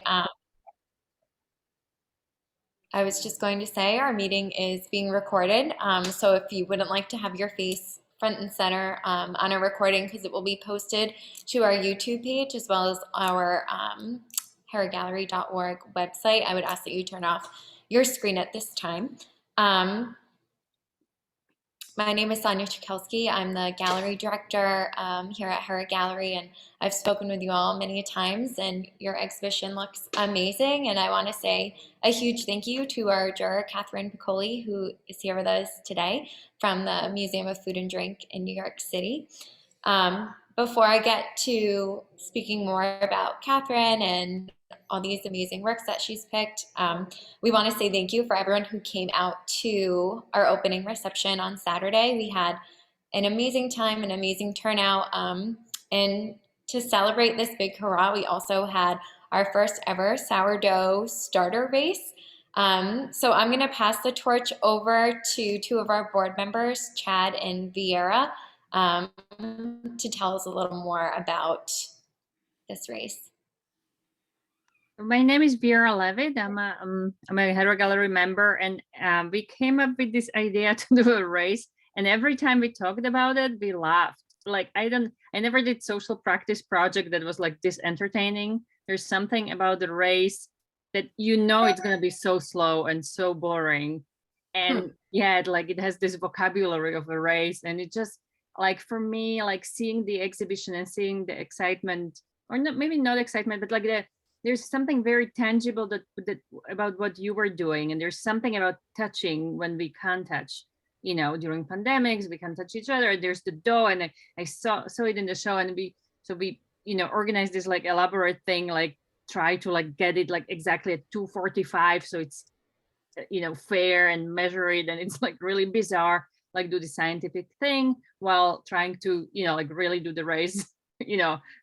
Um, I was just going to say our meeting is being recorded. So if you wouldn't like to have your face front and center on a recording, because it will be posted to our YouTube page as well as our heragallery.org website, I would ask that you turn off your screen at this time. My name is Sonia Chukelski. I'm the gallery director here at Hera Gallery, and I've spoken with you all many times, and your exhibition looks amazing. And I want to say a huge thank you to our juror, Katherine Piccoli, who is here with us today from the Museum of Food and Drink in New York City. Before I get to speaking more about Katherine and all these amazing works that she's picked, we want to say thank you for everyone who came out to our opening reception on Saturday. We had an amazing time, an amazing turnout, and to celebrate this big hurrah, we also had our first ever sourdough starter race. So I'm going to pass the torch over to two of our board members, Chad and Vieira, to tell us a little more about this race. My name is Vera Levitt. I'm a Hera Gallery member, and we came up with this idea to do a race. And every time we talked about it, we laughed. Like I never did social practice project that was like this entertaining. There's something about the race that it's gonna be so slow and so boring. And yeah, it has this vocabulary of a race, and it just like for me, like seeing the exhibition and seeing the excitement, or not, maybe not excitement, but like there's something very tangible that about what you were doing, and there's something about touching when we can't touch. During pandemics, we can't touch each other. There's the dough, and I saw it in the show, and we organized this like elaborate thing, like try to like get it like exactly at 2:45, so it's fair, and measure it, and it's like really bizarre, like do the scientific thing while trying to like really do the race,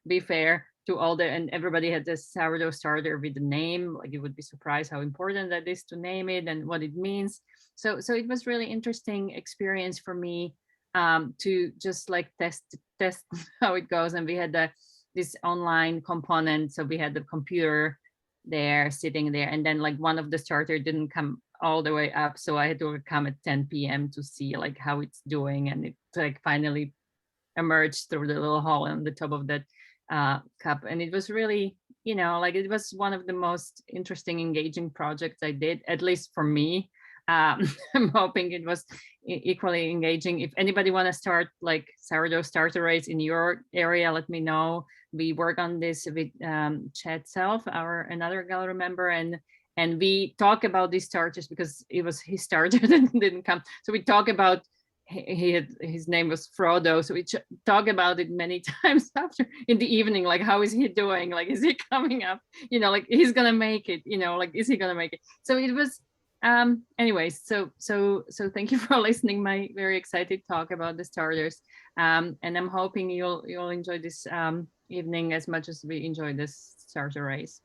be fair to all and everybody had this sourdough starter with the name. Like you would be surprised how important that is to name it and what it means. So it was really interesting experience for me to just like test how it goes. And we had this online component, so we had the computer there sitting there, and then like one of the starter didn't come all the way up, so I had to come at 10 p.m. to see like how it's doing, and it like finally emerged through the little hole on the top of that cup. And it was really like it was one of the most interesting, engaging projects I did, at least for me. I'm hoping it was equally engaging. If anybody want to start like sourdough starter race in your area, let me know. We work on this with Chad Self, another gallery member, and we talk about these starters because it was his starter that didn't come. So we talk about his name was Frodo, so we talk about it many times after in the evening, like how is he doing, like is he coming up, like he's gonna make it, like is he gonna make it. So it was anyways, so thank you for listening my very excited talk about the starters, and I'm hoping you'll enjoy this evening as much as we enjoy this starter race.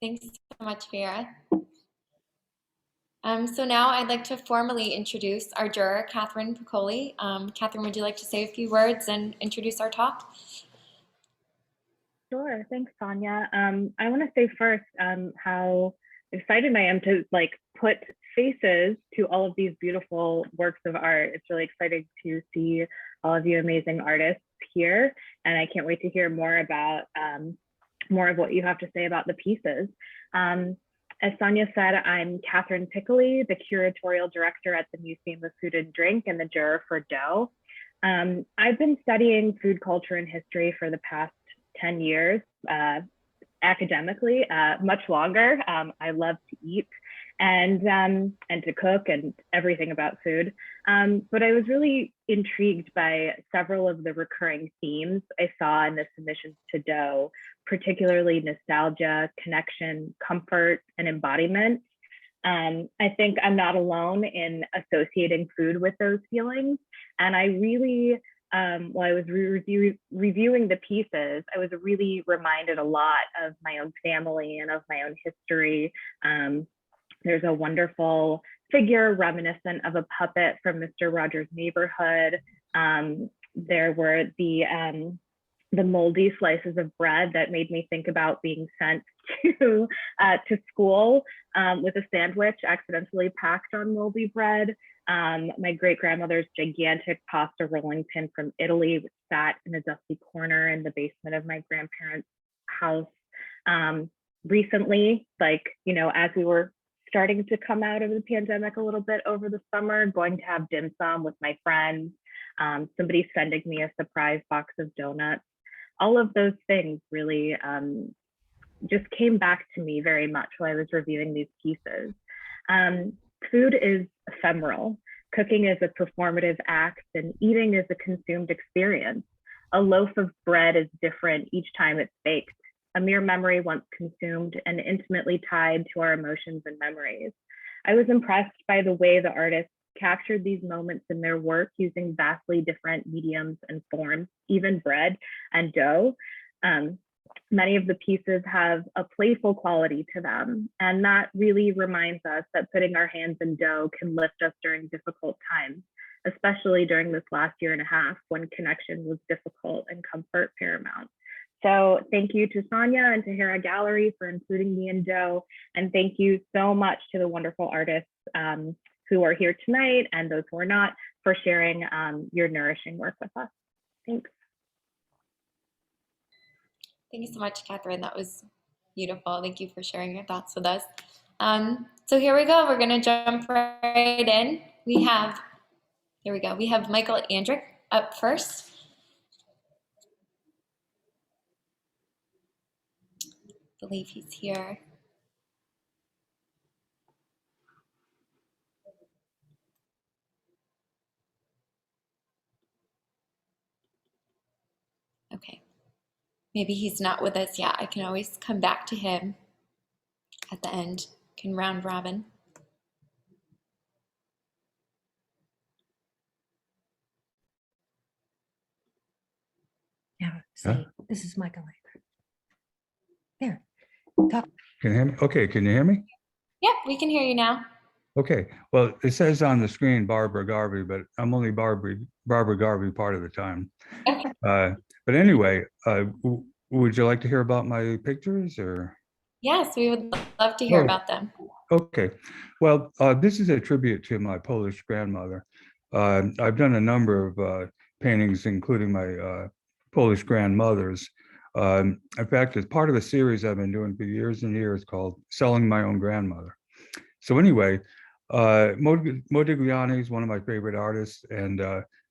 Thanks so much, Vera. So now I'd like to formally introduce our juror, Katherine Piccoli. Katherine, would you like to say a few words and introduce our talk? Sure, thanks, Sonia. I want to say first how excited I am to like put faces to all of these beautiful works of art. It's really exciting to see all of you amazing artists here, and I can't wait to hear more about more of what you have to say about the pieces. As Sonia said, I'm Katherine Piccoli, the curatorial director at the Museum of Food and Drink and the juror for Dough. I've been studying food culture and history for the past 10 years, academically, much longer. I love to eat and to cook and everything about food. But I was really intrigued by several of the recurring themes I saw in the submissions to Dough, particularly nostalgia, connection, comfort, and embodiment. I think I'm not alone in associating food with those feelings. And I really, while I was reviewing the pieces, I was really reminded a lot of my own family and of my own history. There's a wonderful figure reminiscent of a puppet from Mr. Rogers' Neighborhood. There were the the moldy slices of bread that made me think about being sent to school with a sandwich accidentally packed on moldy bread. My great grandmother's gigantic pasta rolling pin from Italy, which sat in a dusty corner in the basement of my grandparents' house. Recently, like, you know, as we were starting to come out of the pandemic a little bit over the summer, going to have dim sum with my friends, somebody sending me a surprise box of donuts. All of those things really just came back to me very much while I was reviewing these pieces. Food is ephemeral. Cooking is a performative act, and eating is a consumed experience. A loaf of bread is different each time it's baked. A mere memory once consumed and intimately tied to our emotions and memories. I was impressed by the way the artists captured these moments in their work using vastly different mediums and forms, even bread and dough. Many of the pieces have a playful quality to them, and that really reminds us that putting our hands in dough can lift us during difficult times, especially during this last year and a half when connection was difficult and comfort paramount. So thank you to Sonia and to Hera Gallery for including me in dough, and thank you so much to the wonderful artists who are here tonight and those who are not for sharing your nourishing work with us. Thanks. Thank you so much, Catherine. That was beautiful. Thank you for sharing your thoughts with us. So here we go. We're going to jump right in. Here we go. We have Michael Andrick up first. I believe he's here. Okay. Maybe he's not with us yet. I can always come back to him at the end. Can round robin. Yeah, say, this is Michael. There, talk. Can you hear me? Okay, can you hear me? Yep, we can hear you now. Okay, well, it says on the screen Barbara Garvey, but I'm only Barbara Garvey part of the time. Okay. But anyway, would you like to hear about my pictures or? Yes, we would love to hear about them. Okay, well, this is a tribute to my Polish grandmother. I've done a number of paintings, including my Polish grandmothers. In fact, it's part of a series I've been doing for years and years called Selling My Own Grandmother. So anyway, Modigliani is one of my favorite artists, and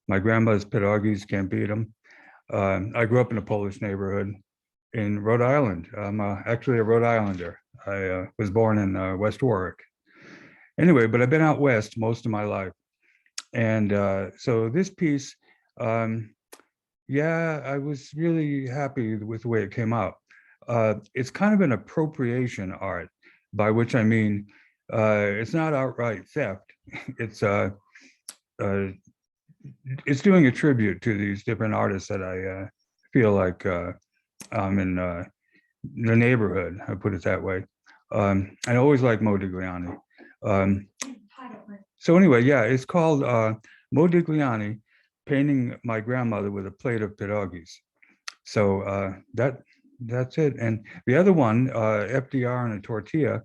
my grandma's pierogies, can't beat them. I grew up in a Polish neighborhood in Rhode Island. I'm actually a Rhode Islander. I was born in West Warwick. Anyway, but I've been out west most of my life. And so this piece, yeah, I was really happy with the way it came out. It's kind of an appropriation art, by which I mean, it's not outright theft. It's doing a tribute to these different artists that I feel like I'm in the neighborhood, I put it that way. I always like Modigliani. So anyway, yeah, it's called Modigliani, Painting My Grandmother with a Plate of Pierogies. So that's it. And the other one, FDR and a tortilla.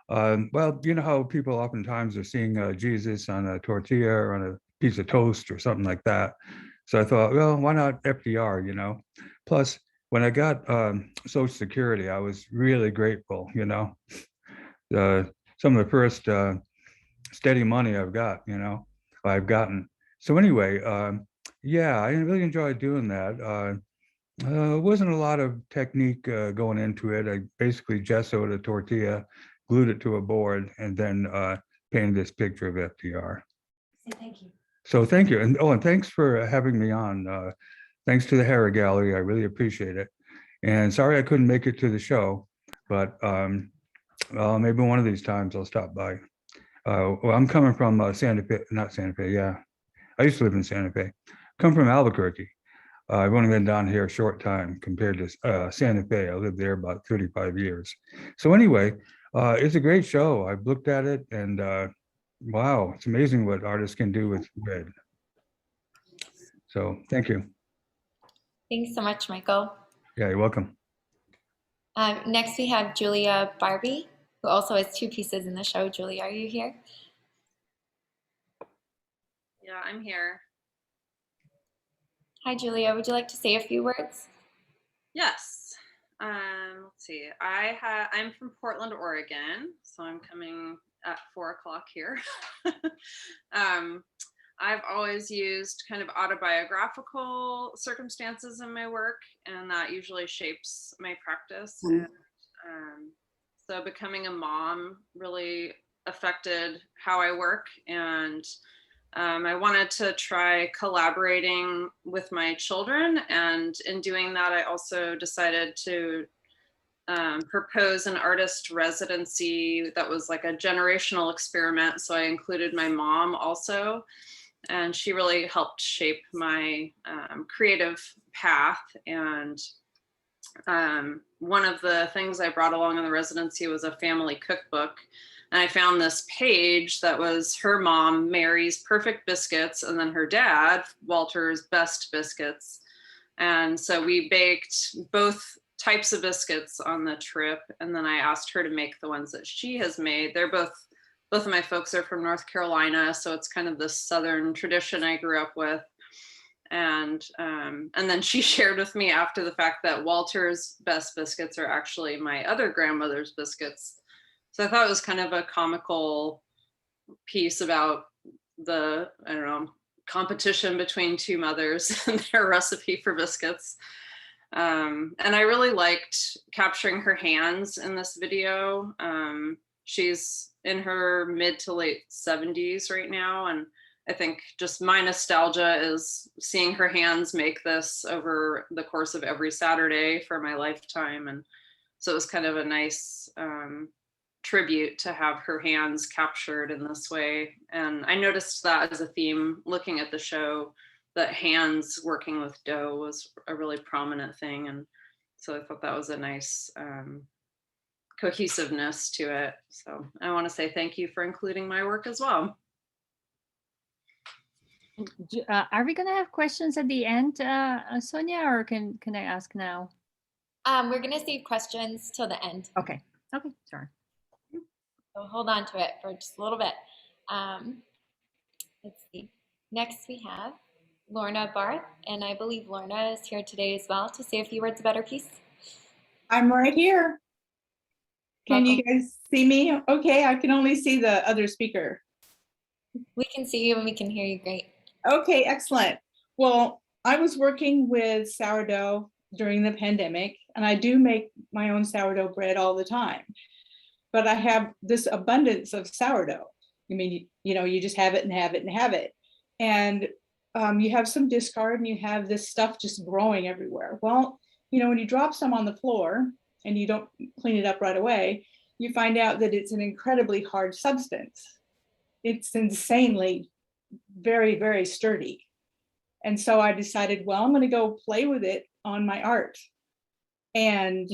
Well, you know how people oftentimes are seeing Jesus on a tortilla or on a piece of toast or something like that. So I thought, well, why not FDR, you know? Plus, when I got Social Security, I was really grateful, you know? Some of the first steady money I've got, you know, I've gotten. So anyway, yeah, I really enjoyed doing that. Wasn't a lot of technique going into it. I basically gessoed a tortilla, glued it to a board, and then painted this picture of FDR. Say thank you. So thank you. And thanks for having me on. Thanks to the Hera Gallery. I really appreciate it. And sorry I couldn't make it to the show, but well, maybe one of these times I'll stop by. Well, I'm coming from Santa Fe, not Santa Fe, yeah. I used to live in Santa Fe. Come from Albuquerque. I've only been down here a short time compared to Santa Fe. I lived there about 35 years. So anyway, it's a great show. I've looked at it and wow, it's amazing what artists can do with red. So thank you. Thanks so much, Michael. Yeah, you're welcome. Next, we have Julia Barbie, who also has 2 pieces in the show. Julia, are you here? Yeah, I'm here. Hi, Julia. Would you like to say a few words? Yes. Let's see. I'm from Portland, Oregon, so I'm coming at 4 o'clock here. I've always used kind of autobiographical circumstances in my work, and that usually shapes my practice. And so becoming a mom really affected how I work, and I wanted to try collaborating with my children, and in doing that, I also decided to propose an artist residency that was like a generational experiment. So I included my mom also, and she really helped shape my creative path. And one of the things I brought along in the residency was a family cookbook. And I found this page that was her mom, Mary's perfect biscuits, and then her dad, Walter's best biscuits. And so we baked both types of biscuits on the trip. And then I asked her to make the ones that she has made. They're both of my folks are from North Carolina. So it's kind of this Southern tradition I grew up with. And then she shared with me after the fact that Walter's best biscuits are actually my other grandmother's biscuits. So I thought it was kind of a comical piece about the, I don't know, competition between 2 mothers and their recipe for biscuits. And I really liked capturing her hands in this video. She's in her mid to late 70s right now. And I think just my nostalgia is seeing her hands make this over the course of every Saturday for my lifetime. And so it was kind of a nice tribute to have her hands captured in this way. And I noticed that as a theme looking at the show, that hands working with dough was a really prominent thing. And so I thought that was a nice cohesiveness to it. So I want to say thank you for including my work as well. Are we going to have questions at the end, Sonia, or can I ask now? We're going to save questions till the end. Okay, sorry. So hold on to it for just a little bit. Let's see. Next we have Lorna Barth, and I believe Lorna is here today as well to say a few words about her piece. I'm right here. Can you guys see me? Okay, I can only see the other speaker. We can see you and we can hear you great. Okay, excellent. Well, I was working with sourdough during the pandemic, and I do make my own sourdough bread all the time. But I have this abundance of sourdough. I mean, you know, you just have it and have it and have it. And you have some discard and you have this stuff just growing everywhere. Well, you know, when you drop some on the floor and you don't clean it up right away, you find out that it's an incredibly hard substance. It's insanely very, very sturdy. And so I decided, well, I'm going to go play with it on my art. And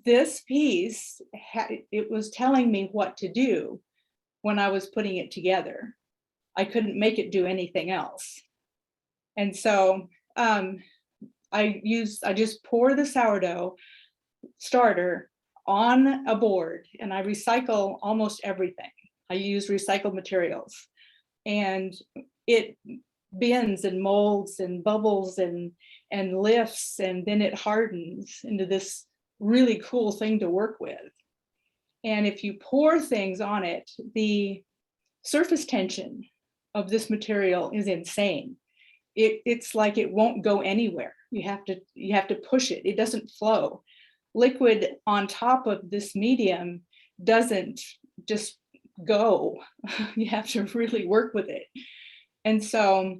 this piece, it was telling me what to do when I was putting it together. I couldn't make it do anything else. And so I just pour the sourdough starter on a board, and I recycle almost everything. I use recycled materials, and it bends and molds and bubbles and lifts, and then it hardens into this really cool thing to work with. And if you pour things on it, the surface tension of this material is insane. It's like it won't go anywhere. You have to push it. It doesn't flow. Liquid on top of this medium doesn't just go. You have to really work with it. And so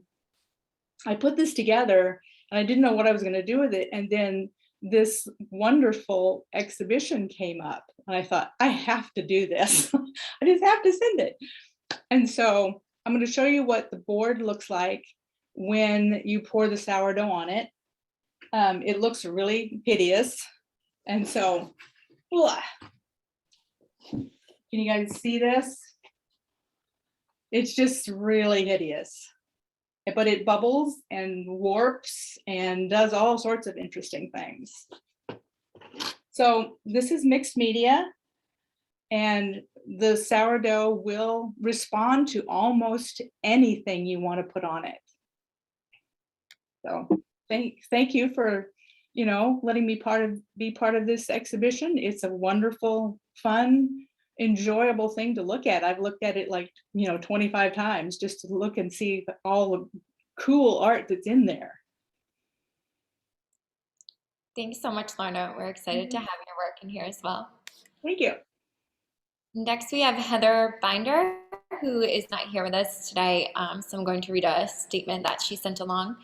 I put this together and I didn't know what I was going to do with it. And then this wonderful exhibition came up and I thought, I have to do this. I just have to send it. And so I'm going to show you what the board looks like when you pour the sourdough on it. It looks really hideous. And so, can you guys see this? It's just really hideous. but it bubbles and warps and does all sorts of interesting things. So this is mixed media, and the sourdough will respond to almost anything you want to put on it. So thank you for, letting me be part of this exhibition. It's a wonderful, fun, enjoyable thing to look at. I've looked at it 25 times just to look and see all the cool art that's in there. Thanks so much, Lorna. We're excited to have your work in here as well. Thank you. Next, we have Heather Binder, who is not here with us today, so I'm going to read a statement that she sent along.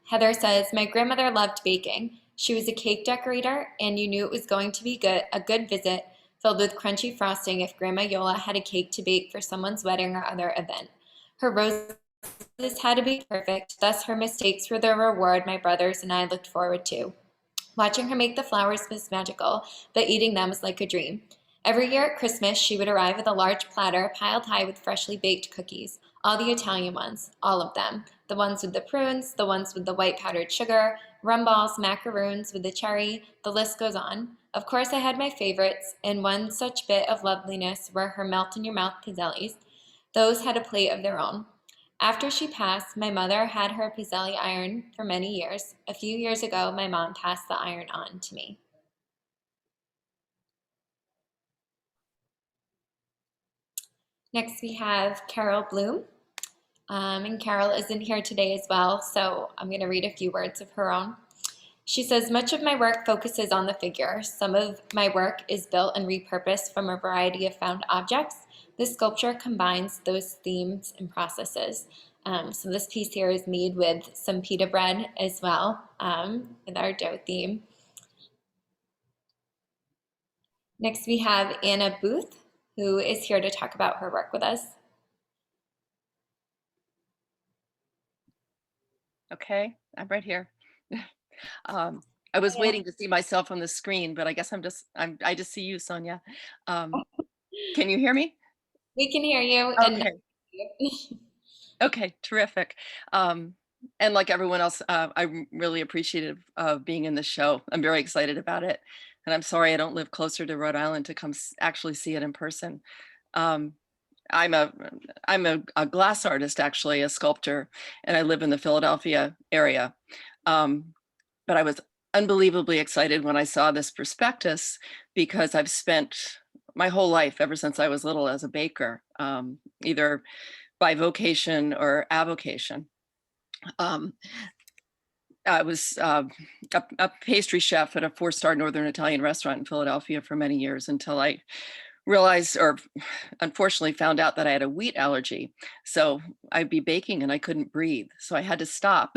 Heather says, "My grandmother loved baking. She was a cake decorator, and you knew it was going to be a good visit filled with crunchy frosting if Grandma Yola had a cake to bake for someone's wedding or other event. Her roses had to be perfect, thus her mistakes were the reward my brothers and I looked forward to. Watching her make the flowers was magical, but eating them was like a dream. Every year at Christmas, she would arrive with a large platter piled high with freshly baked cookies, all the Italian ones, all of them. The ones with the prunes, the ones with the white powdered sugar, rum balls, macaroons with the cherry, the list goes on. Of course, I had my favorites, and one such bit of loveliness were her melt-in-your-mouth pizzellis. Those had a plate of their own. After she passed, my mother had her pizzelli iron for many years. A few years ago, my mom passed the iron on to me." Next, we have Carol Bloom. And Carol isn't here today as well, so I'm going to read a few words of her own. She says, "Much of my work focuses on the figure. Some of my work is built and repurposed from a variety of found objects. This sculpture combines those themes and processes." So this piece here is made with some pita bread as well, with our dough theme. Next, we have Anna Booth, who is here to talk about her work with us. Okay, I'm right here. I was waiting to see myself on the screen, but I guess I just see you, Sonia. Can you hear me? We can hear you. Okay. Okay, terrific. And like everyone else, I'm really appreciative of being in the show. I'm very excited about it. And I'm sorry I don't live closer to Rhode Island to come actually see it in person. I'm a glass artist, actually, a sculptor, and I live in the Philadelphia area. But I was unbelievably excited when I saw this prospectus because I've spent my whole life, ever since I was little, as a baker, either by vocation or avocation. I was a pastry chef at a 4-star Northern Italian restaurant in Philadelphia for many years until I realized, or unfortunately found out, that I had a wheat allergy. So I'd be baking and I couldn't breathe. So I had to stop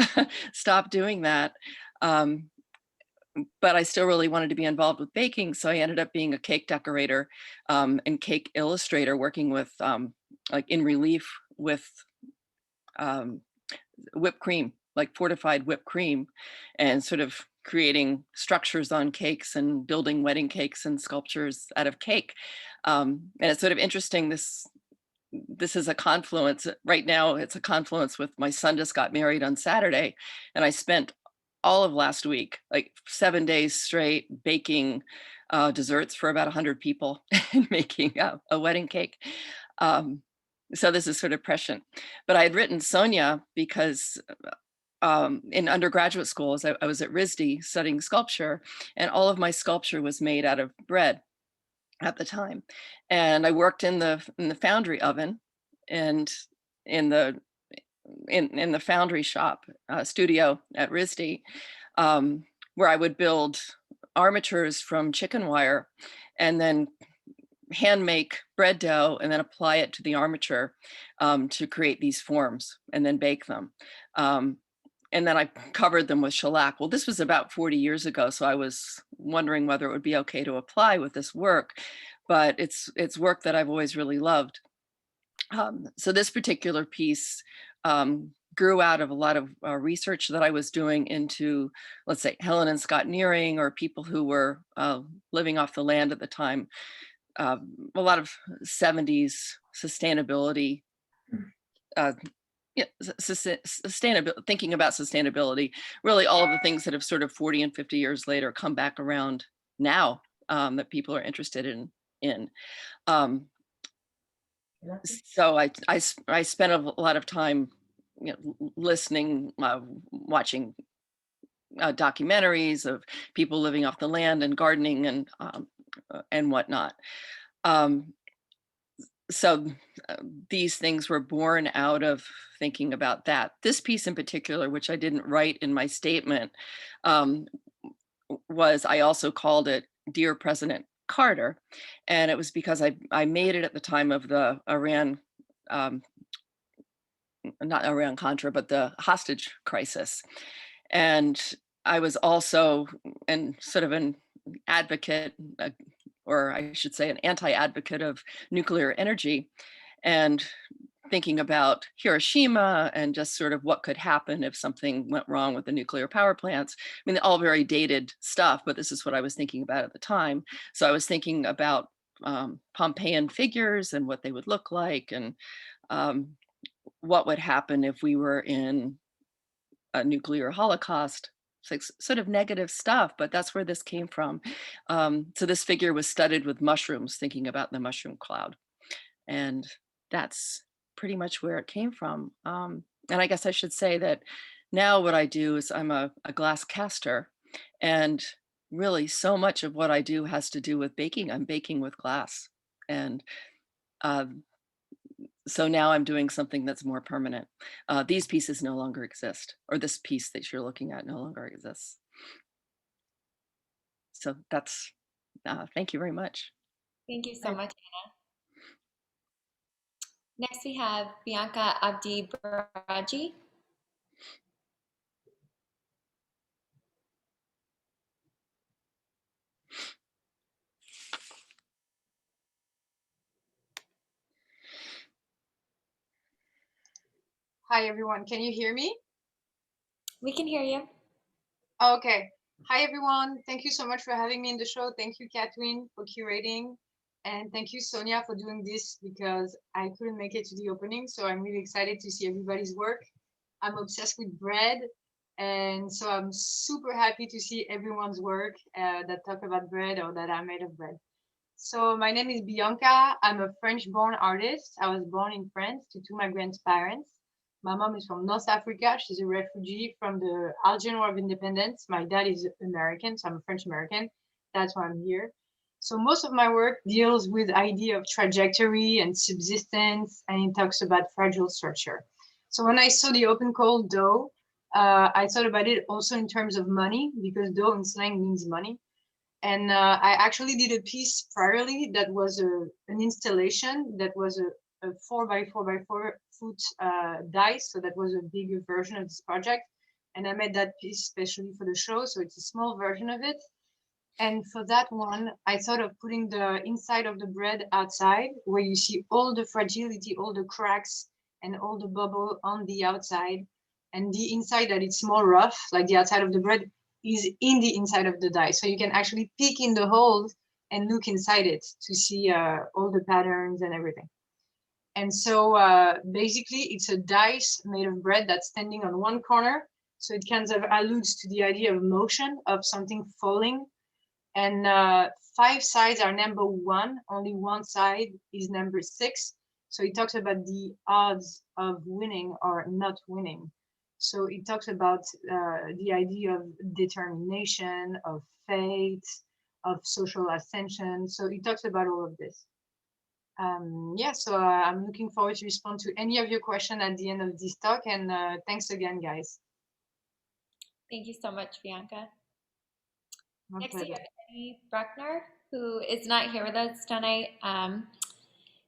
doing that. But I still really wanted to be involved with baking. So I ended up being a cake decorator and cake illustrator, working with like in relief with whipped cream, like fortified whipped cream, and sort of creating structures on cakes and building wedding cakes and sculptures out of cake. And it's sort of interesting, this is a confluence. Right now, it's a confluence with my son just got married on Saturday, and I spent all of last week, like 7 days straight, baking desserts for about 100 people and making a wedding cake. So this is sort of prescient. But I had written Sonia because in undergraduate schools, I was at RISD studying sculpture, and all of my sculpture was made out of bread at the time. And I worked in the foundry oven and in the foundry shop studio at RISD, where I would build armatures from chicken wire and then hand make bread dough and then apply it to the armature to create these forms and then bake them. And then I covered them with shellac. Well, this was about 40 years ago, so I was wondering whether it would be okay to apply with this work, but it's work that I've always really loved. So this particular piece grew out of a lot of research that I was doing into, let's say, Helen and Scott Nearing, or people who were living off the land at the time. A lot of 70s sustainability yeah, thinking about sustainability, really all of the things that have sort of 40 and 50 years later come back around now, that people are interested in. So I spent a lot of time, listening, watching documentaries of people living off the land and gardening and whatnot. So these things were born out of thinking about that. This piece in particular, which I didn't write in my statement, was, I also called it Dear President Carter. And it was because I made it at the time of the Iran, not Iran-Contra, but the hostage crisis. And I was also sort of an advocate, or I should say an anti-advocate of nuclear energy, and thinking about Hiroshima and just sort of what could happen if something went wrong with the nuclear power plants. I mean, all very dated stuff, but this is what I was thinking about at the time. So I was thinking about Pompeian figures and what they would look like, and what would happen if we were in a nuclear holocaust. It's like sort of negative stuff, but that's where this came from. So this figure was studied with mushrooms, thinking about the mushroom cloud. And that's pretty much where it came from. And I guess I should say that now what I do is I'm a glass caster, and really so much of what I do has to do with baking. I'm baking with glass. And so now I'm doing something that's more permanent. These pieces no longer exist, or this piece that you're looking at no longer exists. So that's, thank you very much. Thank you so much, Anna. Next we have Bianca Abdibragi. Hi, everyone. Can you hear me? We can hear you. Okay. Hi, everyone. Thank you so much for having me in the show. Thank you, Catherine, for curating. And thank you, Sonia, for doing this, because I couldn't make it to the opening. So I'm really excited to see everybody's work. I'm obsessed with bread. And so I'm super happy to see everyone's work that talk about bread or that are made of bread. So my name is Bianca. I'm a French-born artist. I was born in France to two migrant parents. My mom is from North Africa. She's a refugee from the Algerian War of Independence. My dad is American, so I'm French-American. That's why I'm here. So most of my work deals with the idea of trajectory and subsistence, and it talks about fragile structure. So when I saw the open call dough, I thought about it also in terms of money, because dough in slang means money. And I actually did a piece priorly that was an installation that was a 4x4x4 foot dice. So that was a bigger version of this project. And I made that piece especially for the show. So it's a small version of it. And for that one, I thought of putting the inside of the bread outside, where you see all the fragility, all the cracks, and all the bubble on the outside. And the inside that it's more rough, like the outside of the bread, is in the inside of the dice. So you can actually peek in the holes and look inside it to see all the patterns and everything. And so basically it's a dice made of bread that's standing on one corner. So it kind of alludes to the idea of motion, of something falling. And 5 sides are number 1, only one side is number 6. So it talks about the odds of winning or not winning. So it talks about the idea of determination, of fate, of social ascension. So it talks about all of this. Yeah, so I'm looking forward to respond to any of your questions at the end of this talk. And thanks again, guys. Thank you so much, Bianca. My Next pleasure. we have Eddie Bruckner, who is not here with us tonight.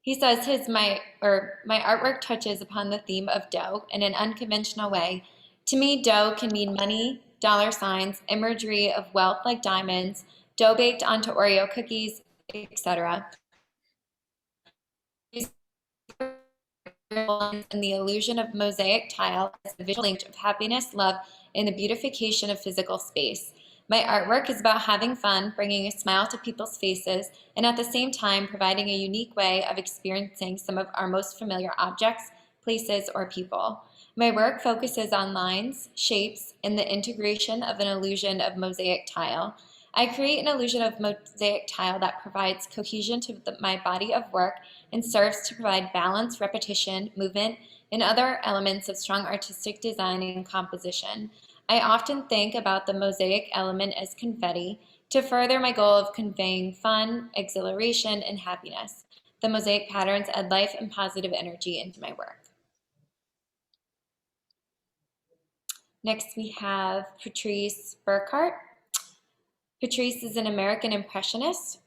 He says my artwork touches upon the theme of dough in an unconventional way. To me, dough can mean money, dollar signs, imagery of wealth like diamonds, dough baked onto Oreo cookies, etc. And the illusion of mosaic tile as a visual link of happiness, love, and the beautification of physical space. My artwork is about having fun, bringing a smile to people's faces, and at the same time providing a unique way of experiencing some of our most familiar objects, places, or people. My work focuses on lines, shapes, and the integration of an illusion of mosaic tile. I create an illusion of mosaic tile that provides cohesion to my body of work and serves to provide balance, repetition, movement, and other elements of strong artistic design and composition. I often think about the mosaic element as confetti to further my goal of conveying fun, exhilaration, and happiness. The mosaic patterns add life and positive energy into my work. Next, we have Patrice Burkhardt. Patrice is an American impressionist.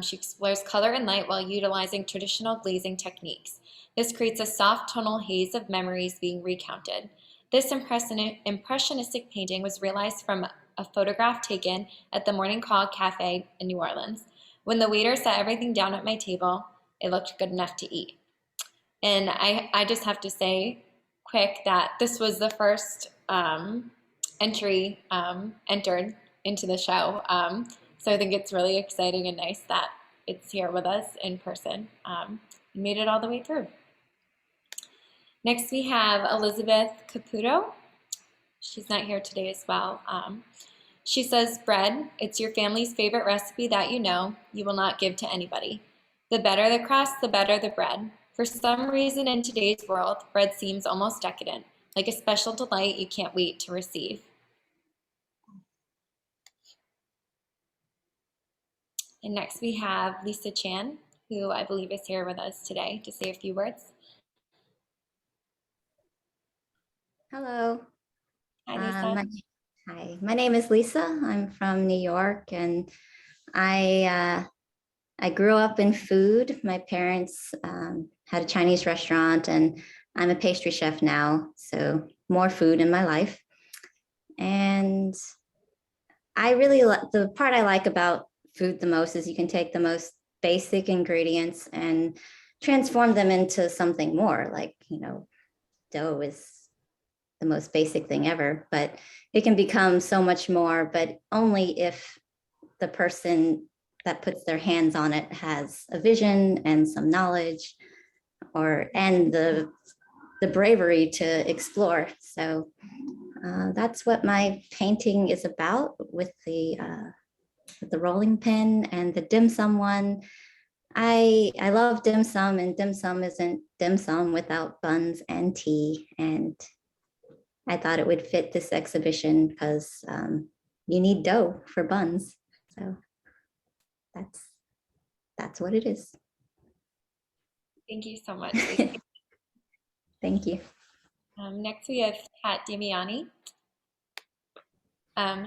She explores color and light while utilizing traditional glazing techniques. This creates a soft tonal haze of memories being recounted. This impressionistic painting was realized from a photograph taken at the Morning Call Cafe in New Orleans. When the waiter set everything down at my table, it looked good enough to eat. And I just have to say quick that this was the first entry entered into the show. So I think it's really exciting and nice that it's here with us in person. And made it all the way through. Next we have Elizabeth Caputo. She's not here today as well. She says, bread, it's your family's favorite recipe that you know, you will not give to anybody. The better the crust, the better the bread. For some reason in today's world, bread seems almost decadent, like a special delight you can't wait to receive. And next we have Lisa Chan, who I believe is here with us today to say a few words. Hello. Hi, Lisa. Hi, my name is Lisa. I'm from New York, and I grew up in food. My parents had a Chinese restaurant, and I'm a pastry chef now, so more food in my life. And I really the part I like about food the most is you can take the most basic ingredients and transform them into something more. Like, you know, dough is the most basic thing ever, but it can become so much more, but only if the person that puts their hands on it has a vision and some knowledge and the bravery to explore. So that's what my painting is about with the rolling pin and the dim sum one. I love dim sum, and dim sum isn't dim sum without buns and tea. And I thought it would fit this exhibition because you need dough for buns. So that's what it is. Thank you so much. Thank you. Next we have Kat Dimiani.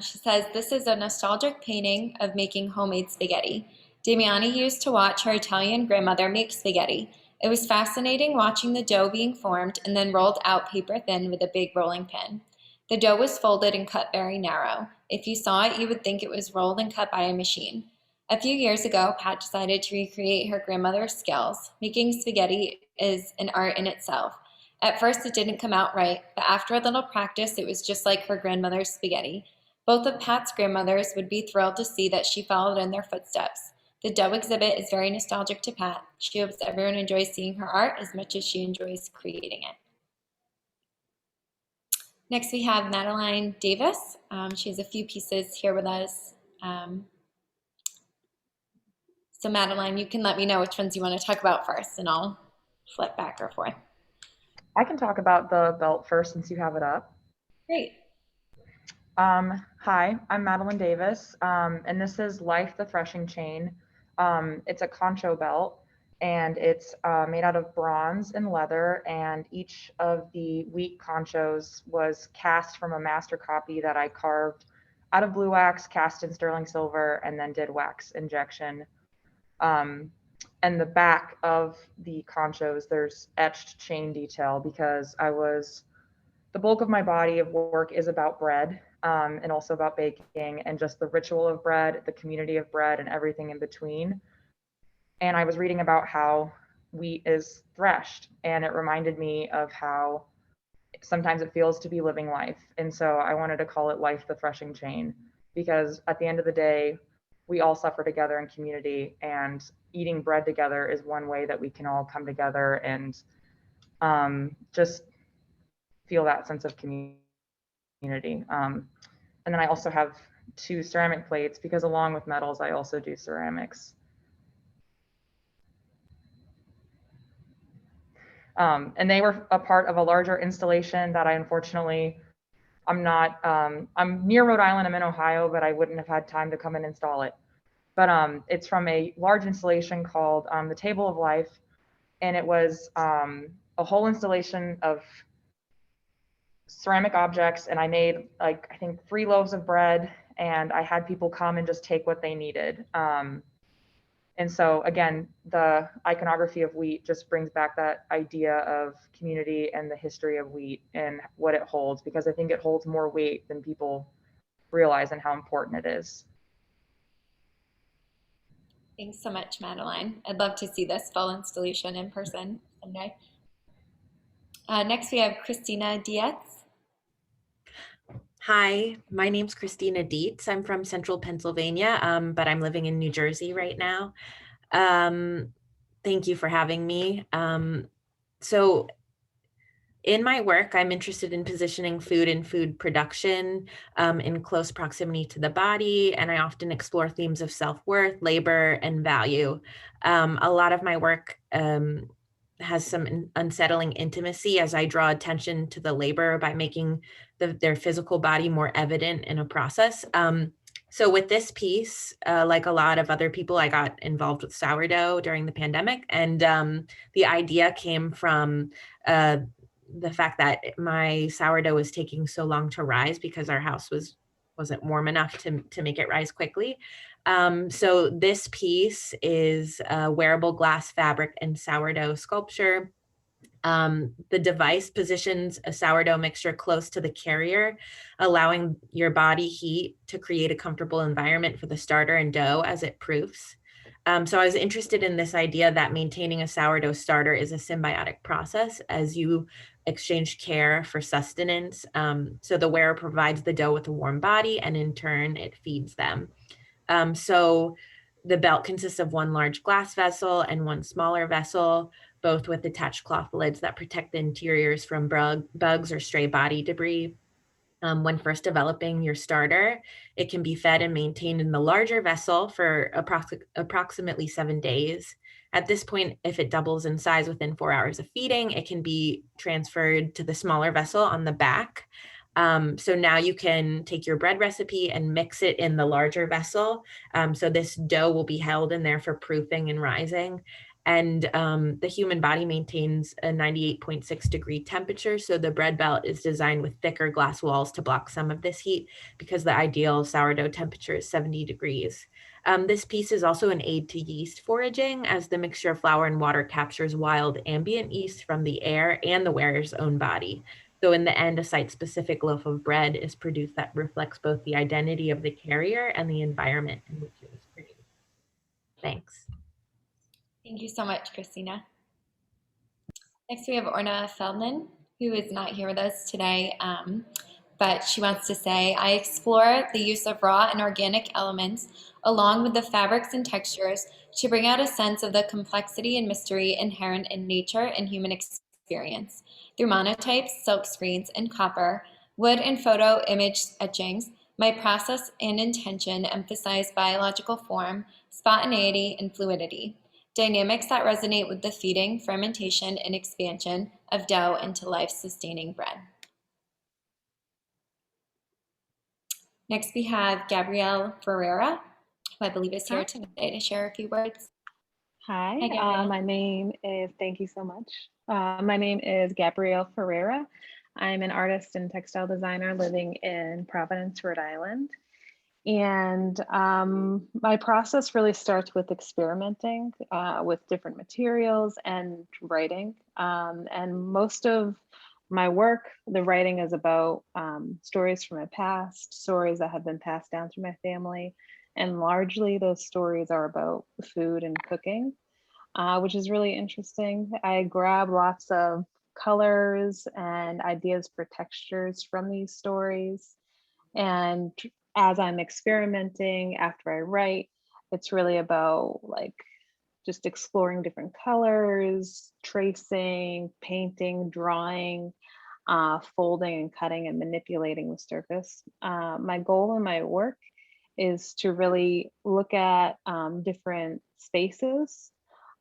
She says, this is a nostalgic painting of making homemade spaghetti. Dimiani used to watch her Italian grandmother make spaghetti. It was fascinating watching the dough being formed and then rolled out paper thin with a big rolling pin. The dough was folded and cut very narrow. If you saw it, you would think it was rolled and cut by a machine. A few years ago, Pat decided to recreate her grandmother's skills. Making spaghetti is an art in itself. At first, it didn't come out right, but after a little practice, it was just like her grandmother's spaghetti. Both of Pat's grandmothers would be thrilled to see that she followed in their footsteps. The dough exhibit is very nostalgic to Pat. She hopes everyone enjoys seeing her art as much as she enjoys creating it. Next, we have Madeline Davis. She has a few pieces here with us. So Madeline, you can let me know which ones you want to talk about first, and I'll flip back or forth. I can talk about the belt first since you have it up. Great. Hi, I'm Madeline Davis, and this is Life the Threshing Chain. It's a concho belt, and it's made out of bronze and leather, and each of the wheat conchos was cast from a master copy that I carved out of blue wax, cast in sterling silver, and then did wax injection. And the back of the conchos, there's etched chain detail because the bulk of my body of work is about bread, and also about baking and just the ritual of bread, the community of bread, and everything in between. And I was reading about how wheat is threshed, and it reminded me of how sometimes it feels to be living life. And so I wanted to call it Life the Threshing Chain, because at the end of the day, we all suffer together in community, and eating bread together is one way that we can all come together and just feel that sense of community. And then I also have 2 ceramic plates because along with metals, I also do ceramics. And they were a part of a larger installation that I unfortunately, I'm near Rhode Island, I'm in Ohio, but I wouldn't have had time to come and install it. But it's from a large installation called the Table of Life. And it was a whole installation of ceramic objects, and I made like, I think 3 loaves of bread, and I had people come and just take what they needed. And so again, the iconography of wheat just brings back that idea of community and the history of wheat and what it holds, because I think it holds more weight than people realize and how important it is. Thanks so much, Madeline. I'd love to see this full installation in person someday. Next, we have Christina Dietz. Hi, my name's Christina Dietz. I'm from Central Pennsylvania, but I'm living in New Jersey right now. Thank you for having me. So in my work, I'm interested in positioning food and food production in close proximity to the body, and I often explore themes of self-worth, labor, and value. A lot of my work has some unsettling intimacy as I draw attention to the labor by making their physical body more evident in a process. So with this piece, like a lot of other people, I got involved with sourdough during the pandemic, and the idea came from the fact that my sourdough was taking so long to rise because our house wasn't warm enough to make it rise quickly. So this piece is a wearable glass fabric and sourdough sculpture. The device positions a sourdough mixture close to the carrier, allowing your body heat to create a comfortable environment for the starter and dough as it proofs. So I was interested in this idea that maintaining a sourdough starter is a symbiotic process as you exchange care for sustenance. So the wearer provides the dough with a warm body, and in turn, it feeds them. So the belt consists of 1 large glass vessel and 1 smaller vessel, both with attached cloth lids that protect the interiors from bugs or stray body debris. When first developing your starter, it can be fed and maintained in the larger vessel for approximately 7 days. At this point, if it doubles in size within 4 hours of feeding, it can be transferred to the smaller vessel on the back. So now you can take your bread recipe and mix it in the larger vessel. So this dough will be held in there for proofing and rising. And the human body maintains a 98.6 degree temperature. So the bread belt is designed with thicker glass walls to block some of this heat because the ideal sourdough temperature is 70 degrees. This piece is also an aid to yeast foraging, as the mixture of flour and water captures wild ambient yeast from the air and the wearer's own body. So in the end, a site-specific loaf of bread is produced that reflects both the identity of the carrier and the environment in which it was produced. Thanks. Thank you so much, Christina. Next, we have Orna Feldman, who is not here with us today, but she wants to say, I explore the use of raw and organic elements along with the fabrics and textures to bring out a sense of the complexity and mystery inherent in nature and human experience. Through monotypes, silk screens, and copper, wood and photo image etchings, my process and intention emphasize biological form, spontaneity, and fluidity, dynamics that resonate with the feeding, fermentation, and expansion of dough into life-sustaining bread. Next, we have Gabrielle Ferreira, who I believe is here today to share a few words. Hi, Gabrielle. my name is, thank you so much. My name is Gabrielle Ferreira. I'm an artist and textile designer living in Providence, Rhode Island. And my process really starts with experimenting with different materials and writing. And most of my work, the writing is about stories from my past, stories that have been passed down through my family. And largely those stories are about food and cooking, which is really interesting. I grab lots of colors and ideas for textures from these stories. And as I'm experimenting after I write, it's really about like just exploring different colors, tracing, painting, drawing, folding and cutting and manipulating the surface. My goal in my work is to really look at different spaces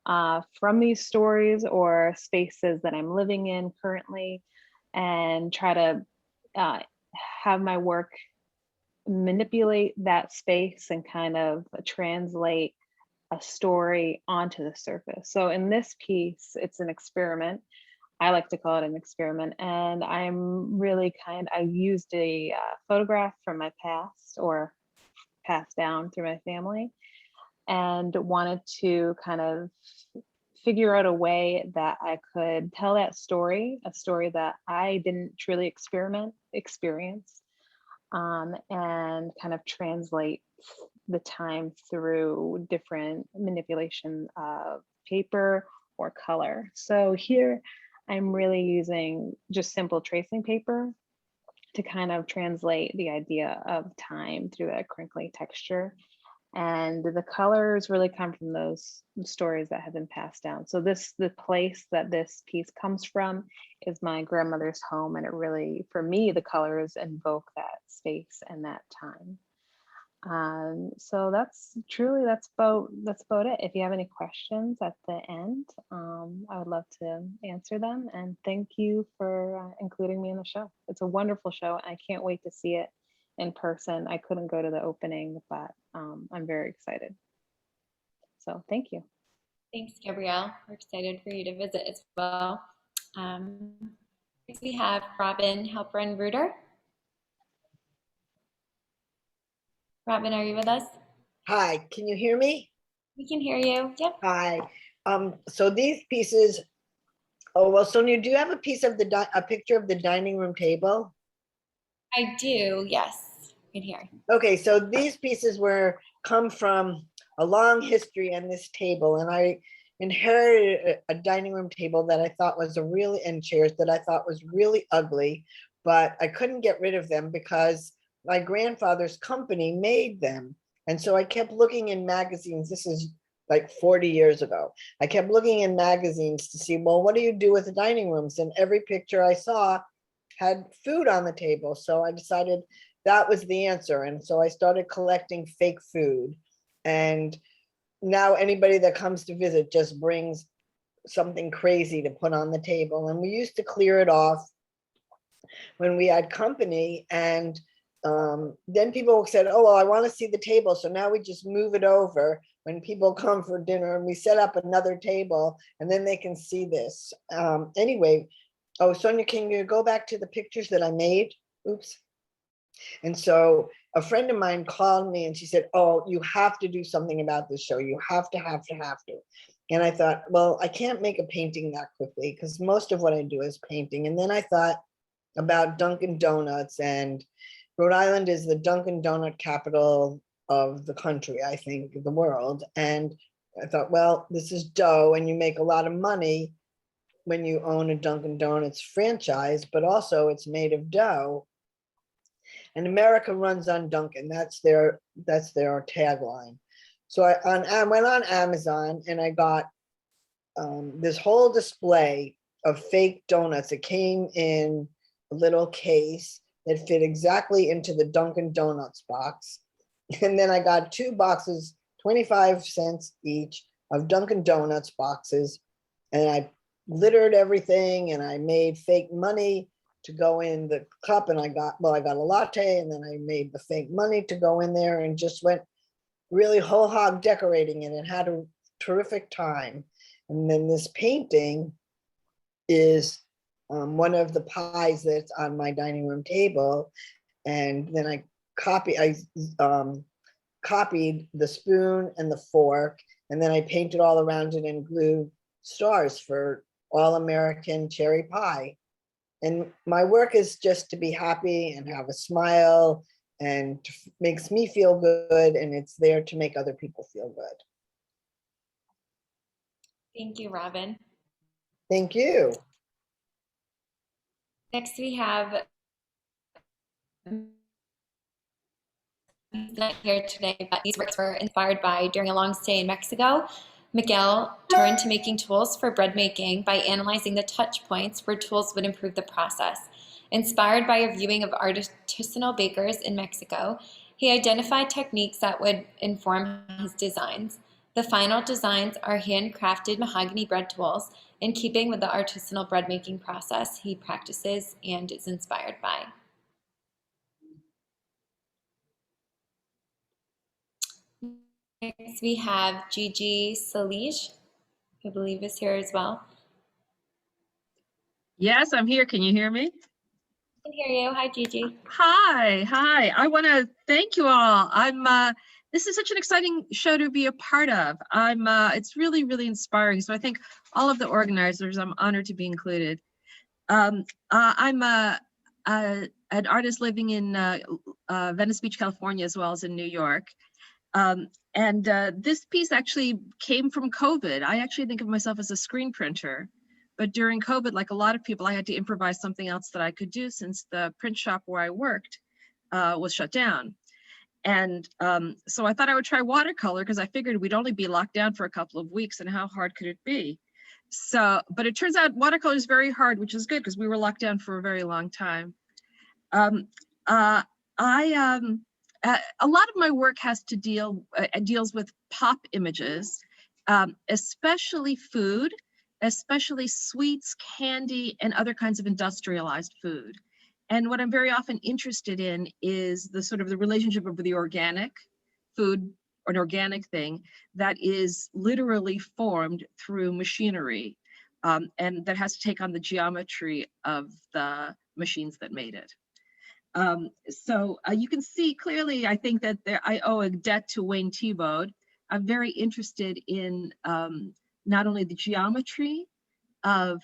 from these stories or spaces that I'm living in currently, and try to have my work manipulate that space and kind of translate a story onto the surface. So in this piece, it's an experiment. I like to call it an experiment. And I'm really I used a photograph from my past or passed down through my family, and wanted to kind of figure out a way that I could tell that story, a story that I didn't truly experience, and kind of translate the time through different manipulation of paper or color. So here I'm really using just simple tracing paper to kind of translate the idea of time through that crinkly texture. And the colors really come from those stories that have been passed down. So the place that this piece comes from is my grandmother's home. And it really, for me, the colors invoke that space and that time. So that's about it. If you have any questions at the end, I would love to answer them. And thank you for including me in the show. It's a wonderful show. I can't wait to see it in person. I couldn't go to the opening, but I'm very excited. So thank you. Thanks, Gabrielle. We're excited for you to visit as well. Next we have Robin Halpern-Reuter. Robin, are you with us? Hi, can you hear me? We can hear you. Yep. Hi. So these pieces, oh, well, Sonia, do you have a piece of a picture of the dining room table? I do, yes. In here. Okay, so these pieces come from a long history on this table, and I inherited a dining room table that I thought was and chairs that I thought was really ugly, but I couldn't get rid of them because my grandfather's company made them. And so I kept looking in magazines. This is like 40 years ago. I kept looking in magazines to see, well, what do you do with the dining rooms? And every picture I saw had food on the table. So I decided that was the answer. And so I started collecting fake food. And now anybody that comes to visit just brings something crazy to put on the table. And we used to clear it off when we had company. And then people said, oh, well, I want to see the table. So now we just move it over when people come for dinner, and we set up another table, and then they can see this. Anyway, oh, Sonia, can you go back to the pictures that I made? Oops. And so a friend of mine called me and she said, oh, you have to do something about this show. You have to. And I thought, well, I can't make a painting that quickly because most of what I do is painting. And then I thought about Dunkin' Donuts, and Rhode Island is the Dunkin' Donut capital of the country, I think, the world. And I thought, well, this is dough, and you make a lot of money when you own a Dunkin' Donuts franchise, but also it's made of dough. And America runs on Dunkin'. That's their tagline. So I went on Amazon and I got this whole display of fake donuts. It came in a little case that fit exactly into the Dunkin' Donuts box. And then I got 2 boxes, 25 cents each, of Dunkin' Donuts boxes. And I littered everything and I made fake money to go in the cup. And I got a latte, and then I made the fake money to go in there, and just went really whole hog decorating it and had a terrific time. And then this painting is one of the pies that's on my dining room table. And then I copied the spoon and the fork, and then I painted all around it and glued stars for All American Cherry Pie. And my work is just to be happy and have a smile, and makes me feel good, and it's there to make other people feel good. Thank you, Robin. Thank you. Next we have, he's not here today, but these works were inspired by during a long stay in Mexico. Miguel turned to making tools for bread making by analyzing the touch points where tools would improve the process. Inspired by a viewing of artisanal bakers in Mexico, he identified techniques that would inform his designs. The final designs are handcrafted mahogany bread tools in keeping with the artisanal bread making process he practices and is inspired by. Next, we have Gigi Salige, I believe is here as well. Yes, I'm here. Can you hear me? I can hear you. Hi, Gigi. Hi. I want to thank you all. This is such an exciting show to be a part of. It's really, really inspiring. So I think all of the organizers, I'm honored to be included. I'm an artist living in Venice Beach, California, as well as in New York. This piece actually came from COVID. I actually think of myself as a screen printer, but during COVID, like a lot of people, I had to improvise something else that I could do since the print shop where I worked was shut down. And so I thought I would try watercolor because I figured we'd only be locked down for a couple of weeks and how hard could it be? So, but it turns out watercolor is very hard, which is good because we were locked down for a very long time. A lot of my work has to deals with pop images, especially food, especially sweets, candy, and other kinds of industrialized food. And what I'm very often interested in is the sort of the relationship of the organic food, or an organic thing that is literally formed through machinery, and that has to take on the geometry of the machines that made it. So you can see clearly, I think that I owe a debt to Wayne Thiebaud. I'm very interested in not only the geometry of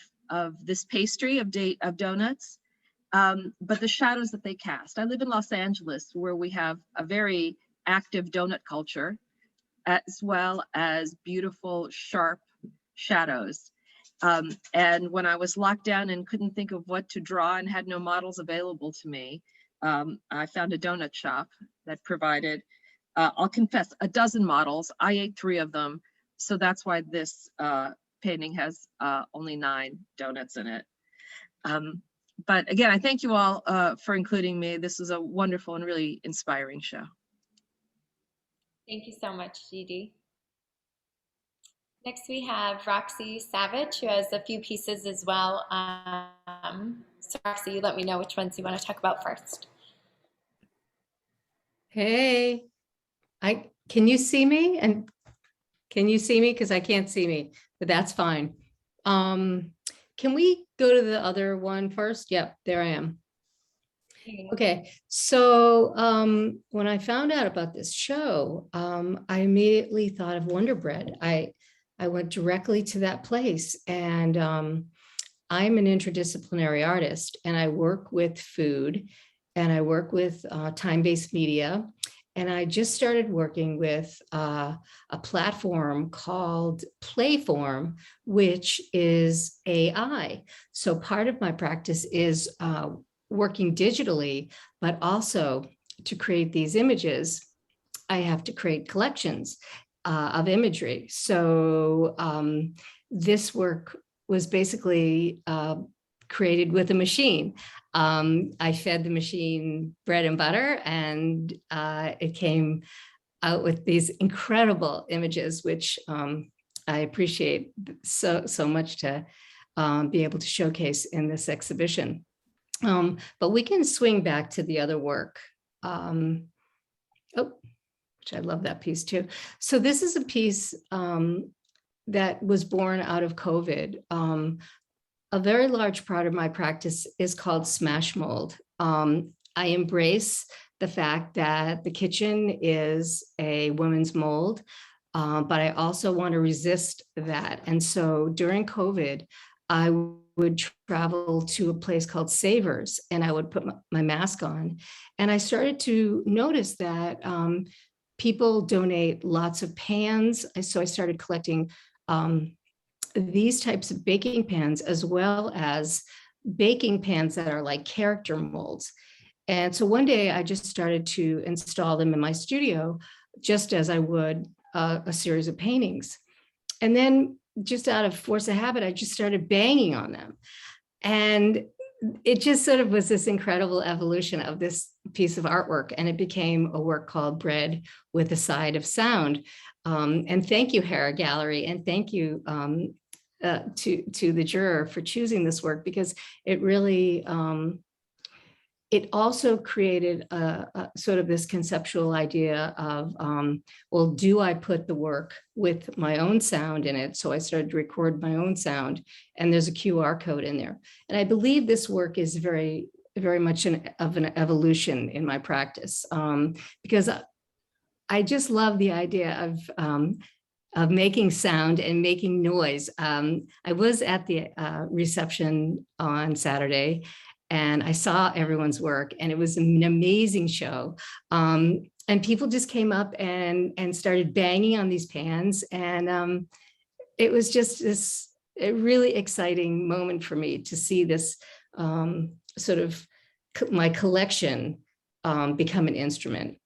this pastry of donuts, but the shadows that they cast. I live in Los Angeles, where we have a very active donut culture, as well as beautiful, sharp shadows. And when I was locked down and couldn't think of what to draw and had no models available to me, I found a donut shop that provided, I'll confess, a dozen models. I ate 3 of them. So that's why this painting has only 9 donuts in it. But again, I thank you all for including me. This is a wonderful and really inspiring show. Thank you so much, Gigi. Next, we have Roxy Savage, who has a few pieces as well. So Roxy, let me know which ones you want to talk about first. Hey, can you see me? And can you see me? Because I can't see me, but that's fine. Can we go to the other one first? Yep, there I am. Okay, so when I found out about this show, I immediately thought of Wonder Bread. I went directly to that place, and I'm an interdisciplinary artist, and I work with food, and I work with time-based media, and I just started working with a platform called Playform, which is AI. So part of my practice is working digitally, but also to create these images, I have to create collections of imagery. So this work was basically created with a machine. I fed the machine bread and butter, and it came out with these incredible images, which I appreciate so much to be able to showcase in this exhibition. But we can swing back to the other work. Which I love that piece too. So this is a piece that was born out of COVID. A very large part of my practice is called smash mold. I embrace the fact that the kitchen is a women's mold, but I also want to resist that. And so during COVID, I would travel to a place called Savers, and I would put my mask on. And I started to notice that people donate lots of pans. So I started collecting these types of baking pans, as well as baking pans that are like character molds. And so one day I just started to install them in my studio, just as I would a series of paintings. And then just out of force of habit, I just started banging on them. And it just sort of was this incredible evolution of this piece of artwork, and it became a work called Bread with a Side of Sound. And thank you, Hera Gallery, and thank you to the juror for choosing this work, because it really, it also created a sort of this conceptual idea of, well, do I put the work with my own sound in it? So I started to record my own sound, and there's a QR code in there. And I believe this work is very, very much of an evolution in my practice, because I just love the idea of making sound and making noise. I was at the reception on Saturday, and I saw everyone's work, and it was an amazing show. And people just came up and started banging on these pans. And it was just a really exciting moment for me to see this sort of my collection become an instrument.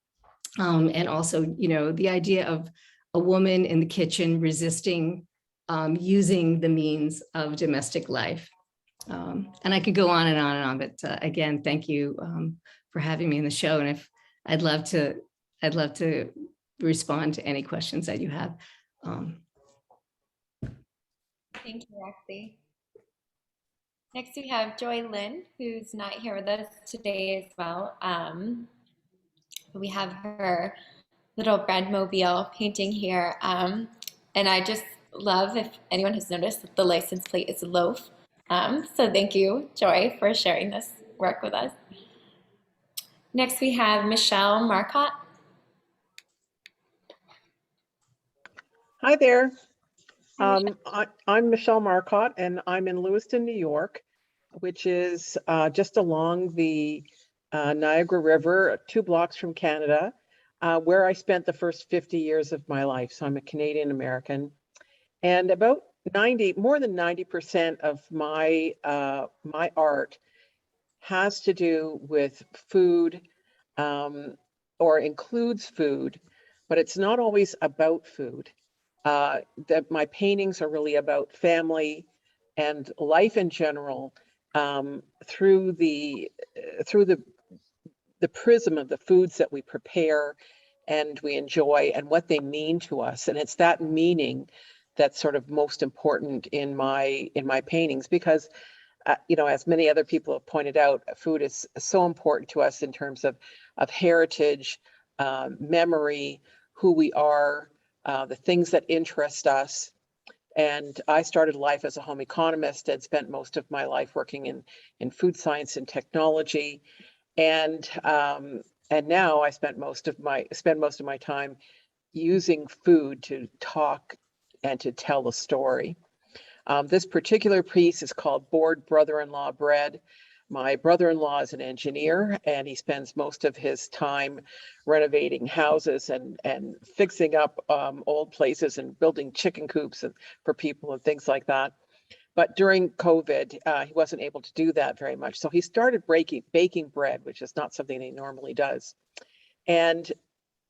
And also, you know, the idea of a woman in the kitchen resisting using the means of domestic life. And I could go on and on and on, but again, thank you for having me in the show. And if I'd love to respond to any questions that you have. Thank you, Roxy. Next, we have Joy Lynn, who's not here with us today as well. We have her little bread mobile painting here. And I just love, if anyone has noticed, that the license plate is a loaf. So thank you, Joy, for sharing this work with us. Next, we have Michelle Marcotte. Hi there. I'm Michelle Marcotte, and I'm in Lewiston, New York, which is just along the Niagara River, 2 blocks from Canada, where I spent the first 50 years of my life. So I'm a Canadian American, and about more than 90% of my my art has to do with food, or includes food, but it's not always about food. That my paintings are really about family and life in general, through the prism of the foods that we prepare and we enjoy and what they mean to us. And it's that meaning that's sort of most important in my paintings, because you know, as many other people have pointed out, food is so important to us in terms of heritage, memory, who we are, the things that interest us. And I started life as a home economist and spent most of my life working in food science and technology. And now I spend most of my time using food to talk and to tell a story. This particular piece is called Bored Brother-in-Law Bread. My brother-in-law is an engineer, and he spends most of his time renovating houses and fixing up old places and building chicken coops for people and things like that. But during COVID, he wasn't able to do that very much. So he started baking bread, which is not something he normally does. And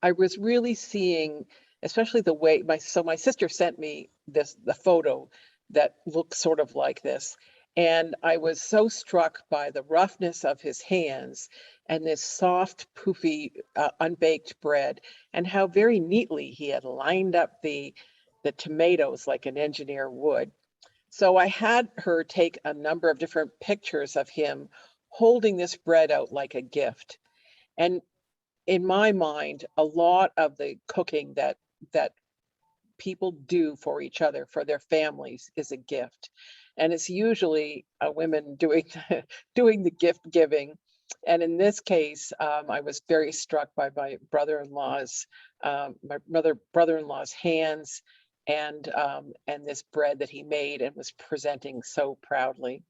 I was really seeing, especially the way my sister sent me the photo that looks sort of like this. And I was so struck by the roughness of his hands and this soft, poofy, unbaked bread, and how very neatly he had lined up the tomatoes like an engineer would. So I had her take a number of different pictures of him holding this bread out like a gift. And in my mind, a lot of the cooking that people do for each other, for their families, is a gift. And it's usually women doing the gift giving. And in this case, I was very struck by my brother-in-law's hands and this bread that he made and was presenting so proudly.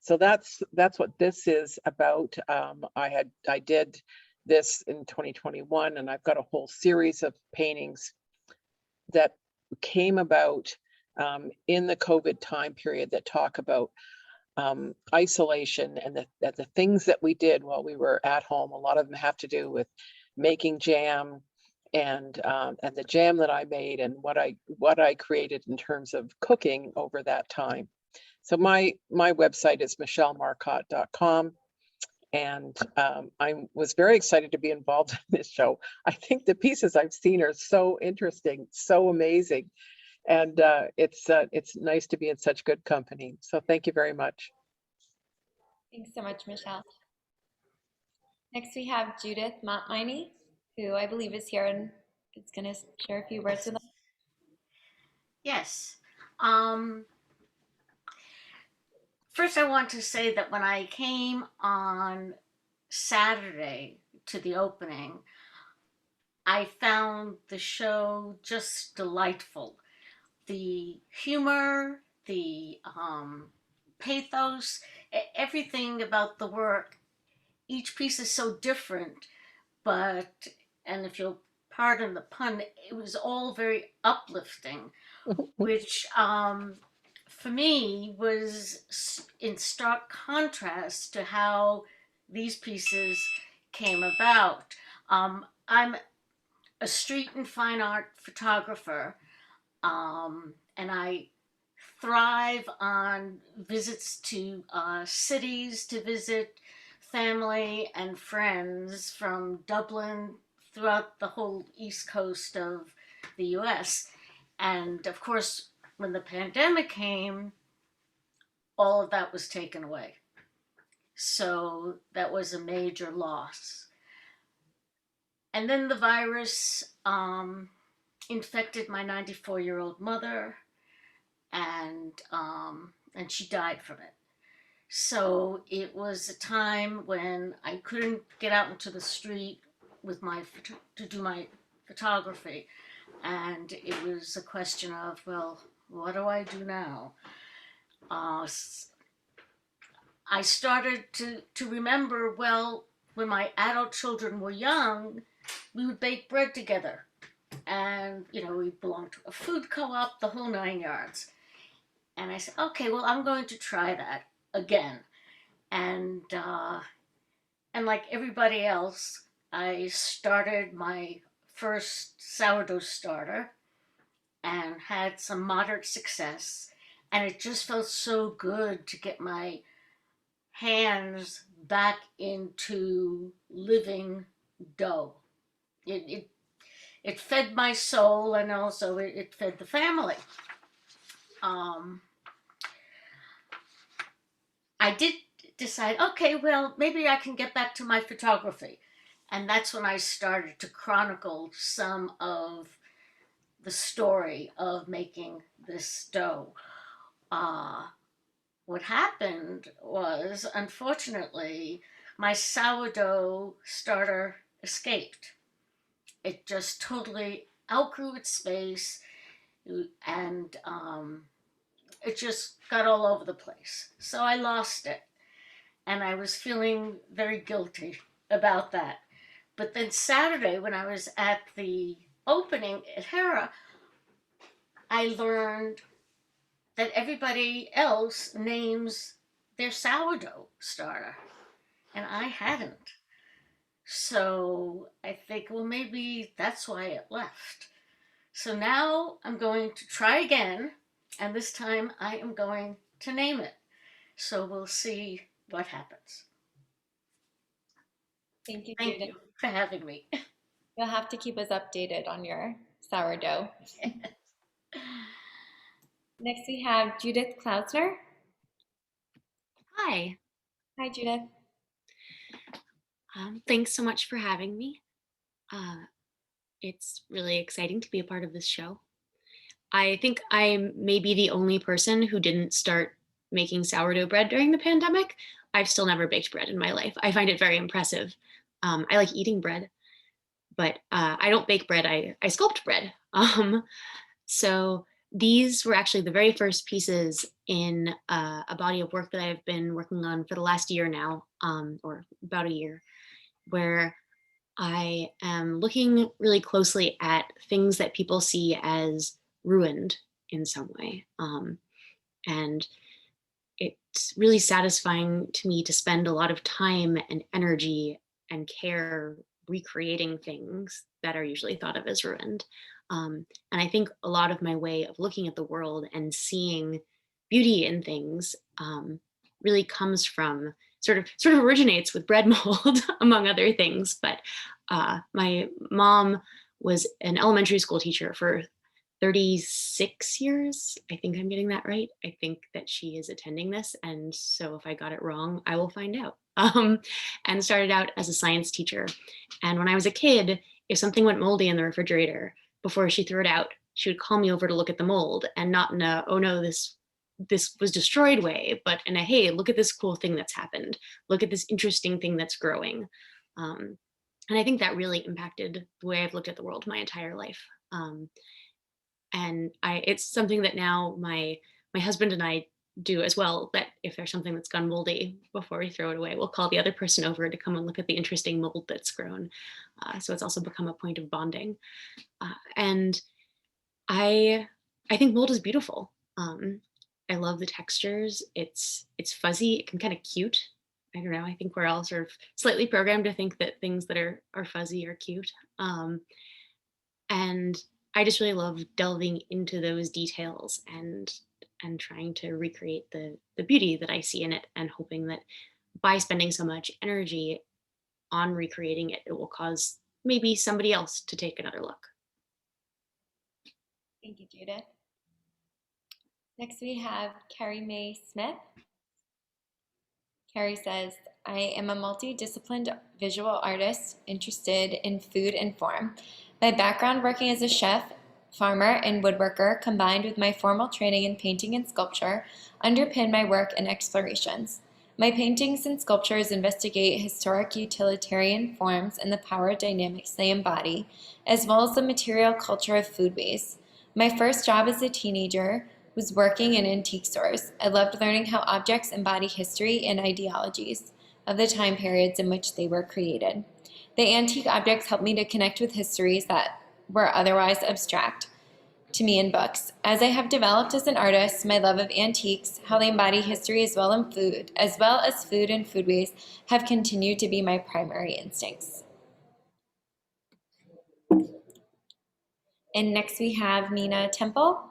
So that's what this is about. I did this in 2021, and I've got a whole series of paintings that came about in the COVID time period that talk about isolation and the things that we did while we were at home. A lot of them have to do with making jam and the jam that I made and what I created in terms of cooking over that time. So my website is michellemarcotte.com. And I was very excited to be involved in this show. I think the pieces I've seen are so interesting, so amazing. And it's nice to be in such good company. So thank you very much. Thanks so much, Michelle. Next, we have Judith Moutmany, who I believe is here and is going to share a few words with us. Yes. First, I want to say that when I came on Saturday to the opening, I found the show just delightful. The humor, the pathos, everything about the work. Each piece is so different, but, and if you'll pardon the pun, it was all very uplifting, which for me was in stark contrast to how these pieces came about. I'm a street and fine art photographer, and I thrive on visits to cities to visit family and friends from Dublin throughout the whole east coast of the US. And of course, when the pandemic came, all of that was taken away. So that was a major loss. And then the virus infected my 94-year-old mother, and she died from it. So it was a time when I couldn't get out into the street with to do my photography. And it was a question of, well, what do I do now? I started to remember, well, when my adult children were young, we would bake bread together. And, you know, we belonged to a food co-op, the whole 9 yards. And I said, okay, well, I'm going to try that again. And like everybody else, I started my first sourdough starter and had some moderate success. And it just felt so good to get my hands back into living dough. It fed my soul, and also it fed the family. I did decide, okay, well, maybe I can get back to my photography. And that's when I started to chronicle some of the story of making this dough. What happened was, unfortunately, my sourdough starter escaped. It just totally outgrew its space, and it just got all over the place. So I lost it, and I was feeling very guilty about that. But then Saturday, when I was at the opening at Hera, I learned that everybody else names their sourdough starter, and I hadn't. So I think, well, maybe that's why it left. So now I'm going to try again, and this time I am going to name it. So we'll see what happens. Thank you, Thank Judith. you for having me. You'll have to keep us updated on your sourdough. Next, we have Judith Cloudsner. Hi. Hi, Judith. Thanks so much for having me. It's really exciting to be a part of this show. I think I may be the only person who didn't start making sourdough bread during the pandemic. I've still never baked bread in my life. I find it very impressive. I like eating bread, but I don't bake bread, I sculpt bread. So these were actually the very first pieces in a body of work that I've been working on for the last year now, or about a year, where I am looking really closely at things that people see as ruined in some way. And it's really satisfying to me to spend a lot of time and energy and care recreating things that are usually thought of as ruined. And I think a lot of my way of looking at the world and seeing beauty in things really comes from sort of originates with bread mold, among other things. But my mom was an elementary school teacher for 36 years. I think I'm getting that right. I think that she is attending this. And so if I got it wrong, I will find out. And started out as a science teacher. And when I was a kid, if something went moldy in the refrigerator, before she threw it out, she would call me over to look at the mold, and not in a, oh no, this was destroyed way, but in a, hey, look at this cool thing that's happened. Look at this interesting thing that's growing. And I think that really impacted the way I've looked at the world my entire life. And it's something that now my husband and I do as well, that if there's something that's gone moldy, before we throw it away, we'll call the other person over to come and look at the interesting mold that's grown. So it's also become a point of bonding. And I think mold is beautiful. I love the textures. It's fuzzy. It can kind of cute. I don't know. I think we're all sort of slightly programmed to think that things that are fuzzy are cute. And I just really love delving into those details and trying to recreate the beauty that I see in it, and hoping that by spending so much energy on recreating it, it will cause maybe somebody else to take another look. Thank you, Judith. Next we have Carrie Mae Smith. Carrie says, I am a multidisciplined visual artist interested in food and form. My background working as a chef, farmer, and woodworker, combined with my formal training in painting and sculpture, underpin my work and explorations. My paintings and sculptures investigate historic utilitarian forms and the power dynamics they embody, as well as the material culture of foodways. My first job as a teenager was working in antique stores. I loved learning how objects embody history and ideologies of the time periods in which they were created. The antique objects helped me to connect with histories that were otherwise abstract to me in books. As I have developed as an artist, my love of antiques, how they embody history as well as food and foodways, have continued to be my primary instincts. And next we have Meena Temple.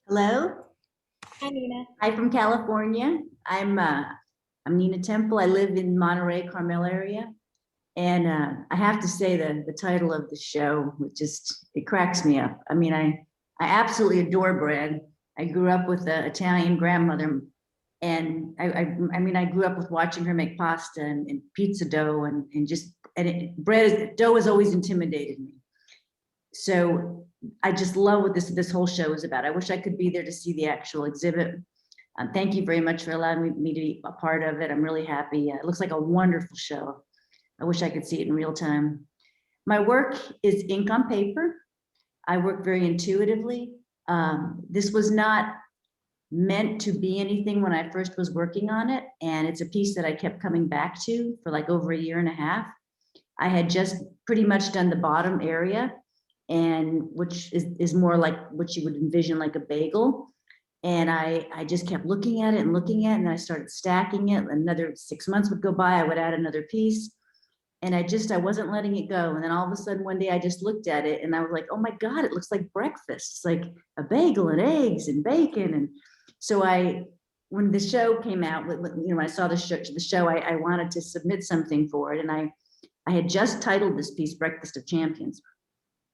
Hello. Hi, Meena. Hi from California. I'm Meena Temple. I live in Monterey, Carmel area. And I have to say that the title of the show, it cracks me up. I mean, I absolutely adore bread. I grew up with an Italian grandmother, and I grew up with watching her make pasta and pizza dough dough has always intimidated me. So I just love what this whole show is about. I wish I could be there to see the actual exhibit. Thank you very much for allowing me to be a part of it. I'm really happy. It looks like a wonderful show. I wish I could see it in real time. My work is ink on paper. I work very intuitively. This was not meant to be anything when I first was working on it. And it's a piece that I kept coming back to for like over a year and a half. I had just pretty much done the bottom area, and which is more like what you would envision like a bagel. And I just kept looking at it and looking at it, and I started stacking it. Another 6 months would go by, I would add another piece. And I wasn't letting it go. And then all of a sudden one day I just looked at it and I was like, oh my God, it looks like breakfast. It's like a bagel and eggs and bacon. And so when the show came out, when I saw the show, I wanted to submit something for it. And I had just titled this piece, Breakfast of Champions.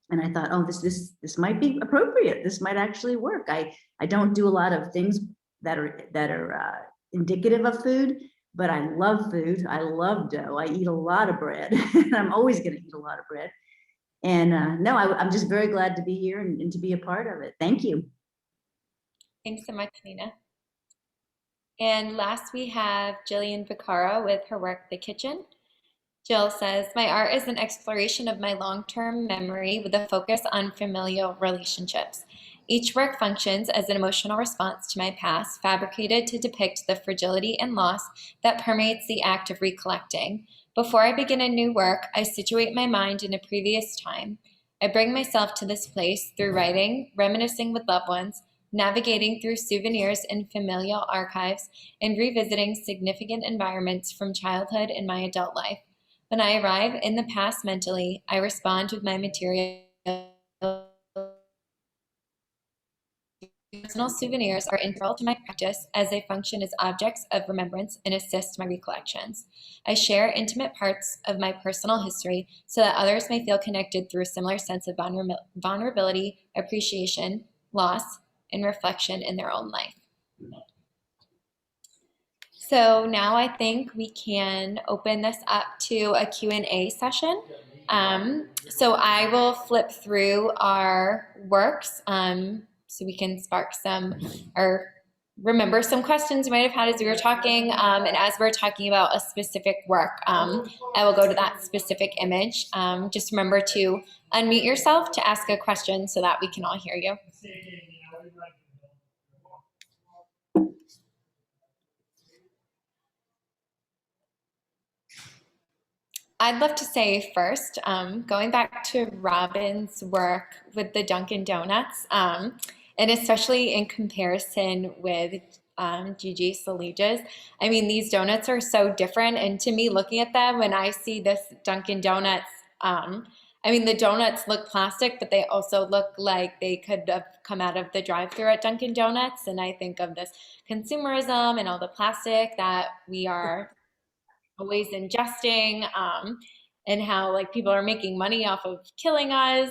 And I thought, oh, this might be appropriate. This might actually work. I don't do a lot of things that are indicative of food, but I love food. I love dough. I eat a lot of bread. And I'm always going to eat a lot of bread. And I'm just very glad to be here and to be a part of it. Thank you. Thanks so much, Meena. And last we have Jillian Vicara with her work, The Kitchen. Jill says, my art is an exploration of my long-term memory with a focus on familial relationships. Each work functions as an emotional response to my past, fabricated to depict the fragility and loss that permeates the act of recollecting. Before I begin a new work, I situate my mind in a previous time. I bring myself to this place through writing, reminiscing with loved ones, navigating through souvenirs and familial archives, and revisiting significant environments from childhood and my adult life. When I arrive in the past mentally, I respond with my material Personal souvenirs are integral to my practice as they function as objects of remembrance and assist my recollections. I share intimate parts of my personal history so that others may feel connected through a similar sense of vulnerability, appreciation, loss, and reflection in their own life. So now I think we can open this up to a Q&A session. So I will flip through our works so we can spark some or remember some questions you might have had as we were talking. And as we're talking about a specific work, I will go to that specific image. Just remember to unmute yourself to ask a question so that we can all hear you. I'd love to say first, going back to Robin's work with the Dunkin' Donuts, and especially in comparison with Gigi Salige's. I mean, these donuts are so different, and to me, looking at them, when I see this Dunkin' Donuts, I mean, the donuts look plastic, but they also look like they could have come out of the drive-thru at Dunkin' Donuts, and I think of this consumerism and all the plastic that we are always ingesting, and how like people are making money off of killing us.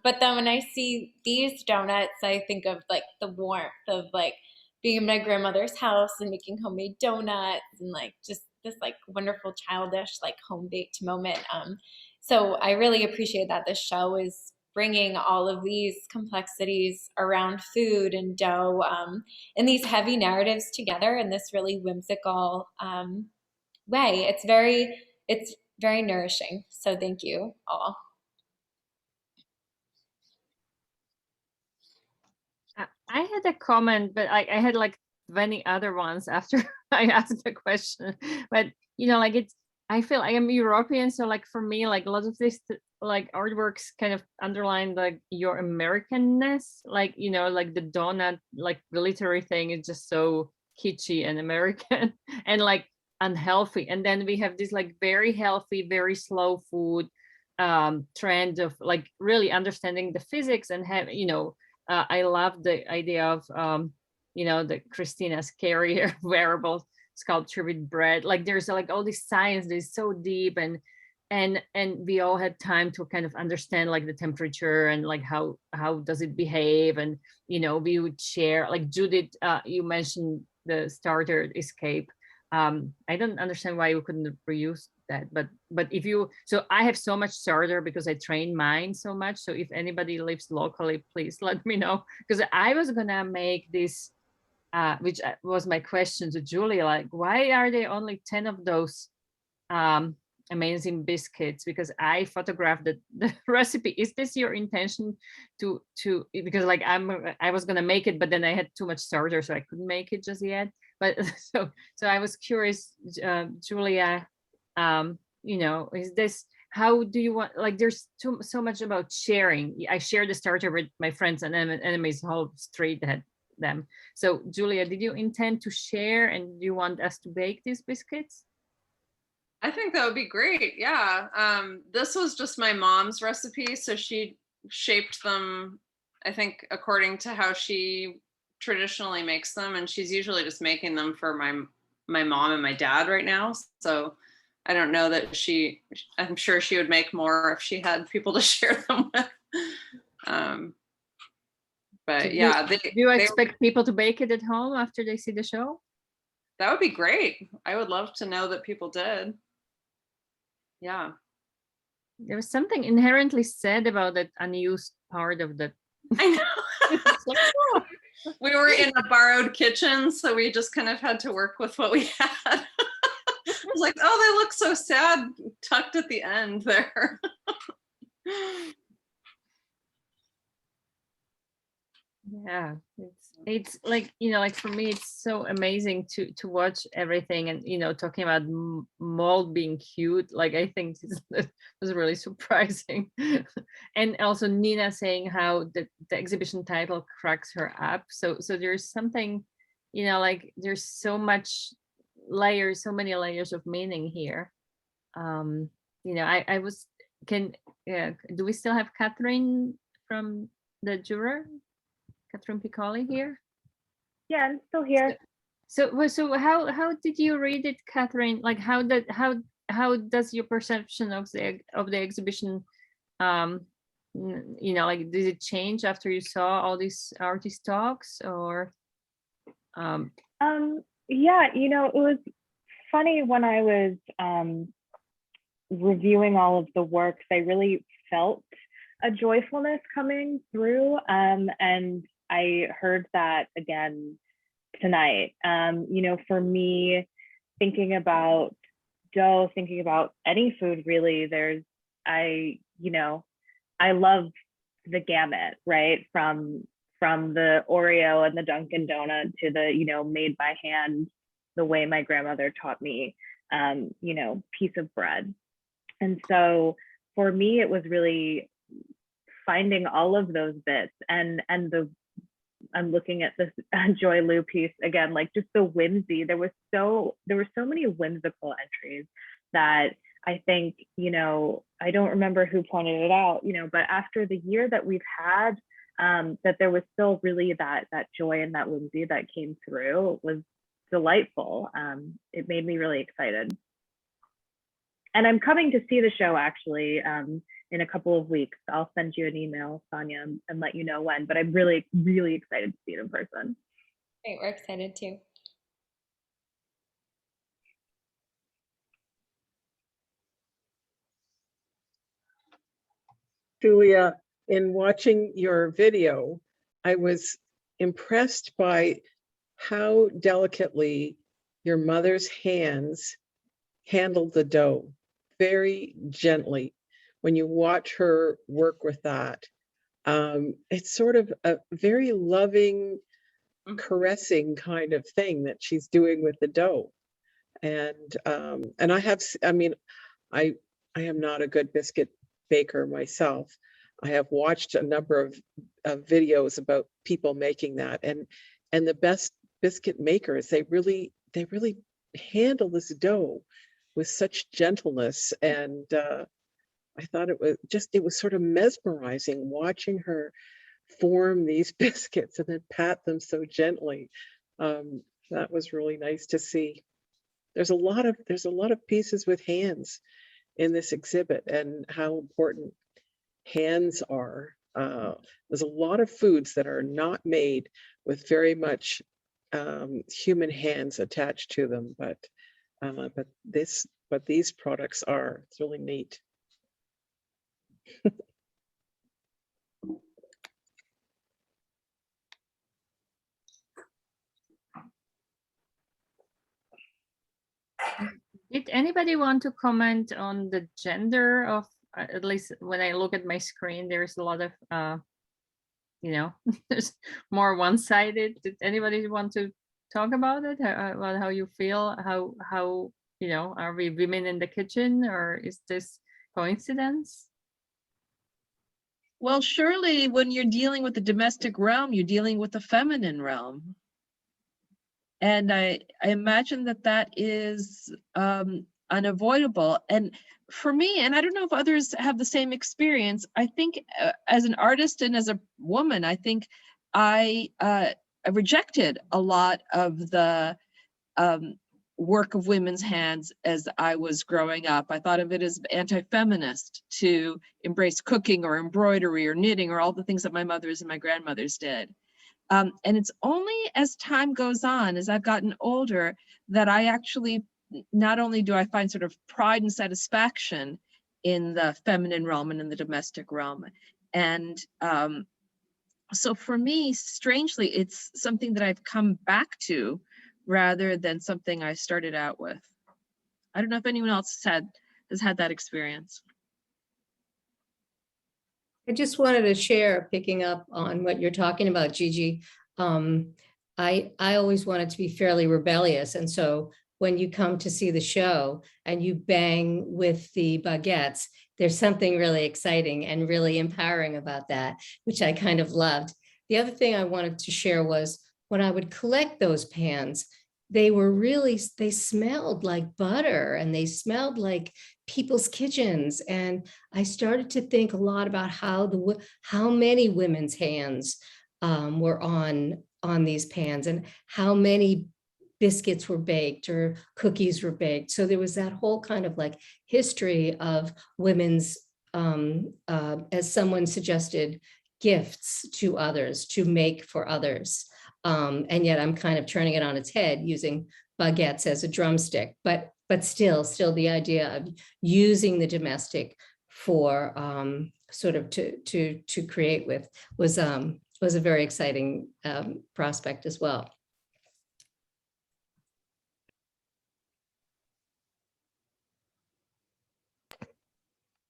But then when I see these donuts, I think of like the warmth of like being in my grandmother's house and making homemade donuts and like just this like wonderful childish like home baked moment. So I really appreciate that this show is bringing all of these complexities around food and dough and these heavy narratives together in this really whimsical way. It's very nourishing. So thank you all. I had a comment, but I had like 20 other ones after I asked the question. But you know, like I feel I am European, so like for me, like a lot of this like artworks kind of underline like your Americanness, like you know, like the donut, like the literary thing is just so kitschy and American, and like unhealthy. And then we have this like very healthy, very slow food trend of like really understanding the physics and have, you know, I love the idea of you know, the Christina's carrier wearable sculpture with bread. Like there's like all this science that is so deep, and we all had time to kind of understand like the temperature and like how does it behave. And you know, we would share, like Judith, you mentioned the starter escape. I don't understand why you couldn't reuse that, but if you, so I have so much starter because I train mine so much. So if anybody lives locally, please let me know, because I was gonna make this, which was my question to Julia, like why are there only 10 of those amazing biscuits? Because I photographed the recipe. Is this your intention to because like I was gonna make it, but then I had too much starter, so I couldn't make it just yet. But so I was curious, Julia, you know, is this, how do you want, like there's so much about sharing. I shared the starter with my friends and enemies, whole street had them. So Julia, did you intend to share, and do you want us to bake these biscuits? I think that would be great. Yeah. This was just my mom's recipe. So she shaped them, I think, according to how she traditionally makes them. And she's usually just making them for my mom and my dad right now. So I don't know that I'm sure she would make more if she had people to share them with. But yeah. Do you expect people to bake it at home after they see the show? That would be great. I would love to know that people did. Yeah. There was something inherently sad about that unused part of the. I know. Like, oh. We were in a borrowed kitchen, so we just kind of had to work with what we had. I was like, oh, they look so sad tucked at the end there. Yeah, it's like, you know, like for me it's so amazing to watch everything, and you know, talking about mold being cute, like I think this was really surprising. And also Nina saying how the exhibition title cracks her up, so there's something, you know, like there's so much layers, so many layers of meaning here. You know, I was, do we still have Katherine from the juror? Katherine Piccoli here? Yeah, I'm still here. So how did you read it, Katherine? Like how does your perception of the exhibition, you know, like did it change after you saw all these artist talks, or? Yeah, you know, it was funny when I was reviewing all of the works. I really felt a joyfulness coming through, and I heard that again tonight. You know, for me, thinking about dough, thinking about any food really, you know, I love the gamut, right? From the Oreo and the Dunkin' Donut to the, you know, made by hand, the way my grandmother taught me, you know, piece of bread. And so for me, it was really finding all of those bits, and I'm looking at this Joy Lu piece again, like just the whimsy. There were so many whimsical entries that I think, you know, I don't remember who pointed it out, you know, but after the year that we've had, that there was still really that joy and that whimsy that came through. It was delightful. It made me really excited. And I'm coming to see the show actually in a couple of weeks. I'll send you an email, Sonia, and let you know when, but I'm really, really excited to see it in person. Great, we're excited too. Julia, in watching your video, I was impressed by how delicately your mother's hands handled the dough, very gently. When you watch her work with that, it's sort of a very loving, caressing kind of thing that she's doing with the dough. And I mean, I am not a good biscuit baker myself. I have watched a number of videos about people making that, and the best biscuit makers, they really handle this dough with such gentleness. And I thought it was sort of mesmerizing watching her form these biscuits and then pat them so gently. That was really nice to see. There's a lot of pieces with hands in this exhibit, and how important hands are. There's a lot of foods that are not made with very much human hands attached to them, but these products are. It's really neat. Did anybody want to comment on the gender of, at least when I look at my screen, there's a lot of, you know, there's more one-sided. Did anybody want to talk about it? About how you feel? How you know, are we women in the kitchen, or is this coincidence? Well, surely when you're dealing with the domestic realm, you're dealing with the feminine realm. And I imagine that is unavoidable. And for me, and I don't know if others have the same experience, I think as an artist and as a woman, I think I rejected a lot of the work of women's hands as I was growing up. I thought of it as anti-feminist to embrace cooking or embroidery or knitting or all the things that my mothers and my grandmothers did. And it's only as time goes on, as I've gotten older, that I actually, not only do I find sort of pride and satisfaction in the feminine realm and in the domestic realm. And so for me, strangely, it's something that I've come back to rather than something I started out with. I don't know if anyone else has had that experience. I just wanted to share, picking up on what you're talking about, Gigi. I always wanted to be fairly rebellious. And so when you come to see the show and you bang with the baguettes, there's something really exciting and really empowering about that, which I kind of loved. The other thing I wanted to share was when I would collect those pans, they smelled like butter and they smelled like people's kitchens. And I started to think a lot about how many women's hands were on these pans, and how many biscuits were baked or cookies were baked. So there was that whole kind of like history of women's, as someone suggested, gifts to others, to make for others. And yet I'm kind of turning it on its head using baguettes as a drumstick, but still the idea of using the domestic for sort of to create with was a very exciting prospect as well.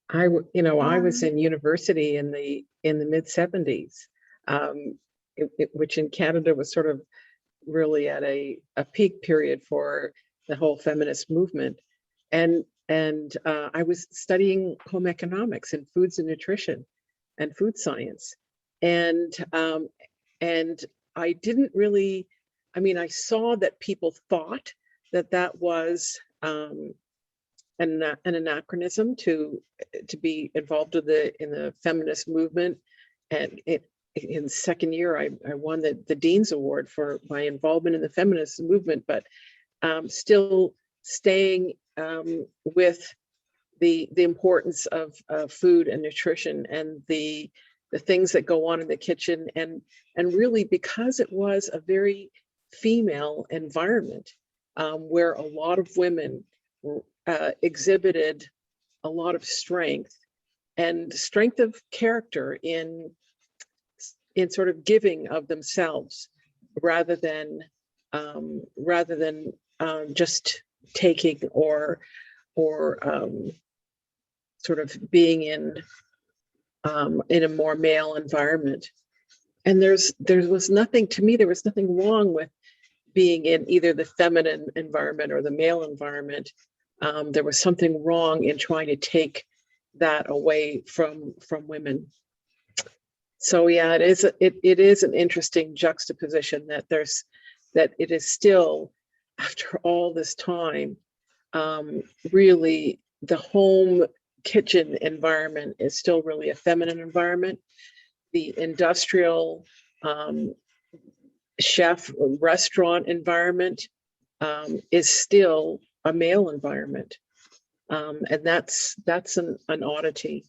I was in university in the mid 70s, which in Canada was sort of really at a peak period for the whole feminist movement. And I was studying home economics and foods and nutrition and food science. And I didn't really, I saw that people thought that was an anachronism to be involved in the feminist movement. And in the second year, I won the Dean's Award for my involvement in the feminist movement, but still staying with the importance of food and nutrition and the things that go on in the kitchen, and really because it was a very female environment where a lot of women exhibited a lot of strength of character in sort of giving of themselves rather than just taking or sort of being in a more male environment. And there was nothing wrong with being in either the feminine environment or the male environment. There was something wrong in trying to take that away from women. So yeah, it is an interesting juxtaposition that it is still, after all this time, really the home kitchen environment is still really a feminine environment. The industrial chef restaurant environment is still a male environment, and that's an oddity.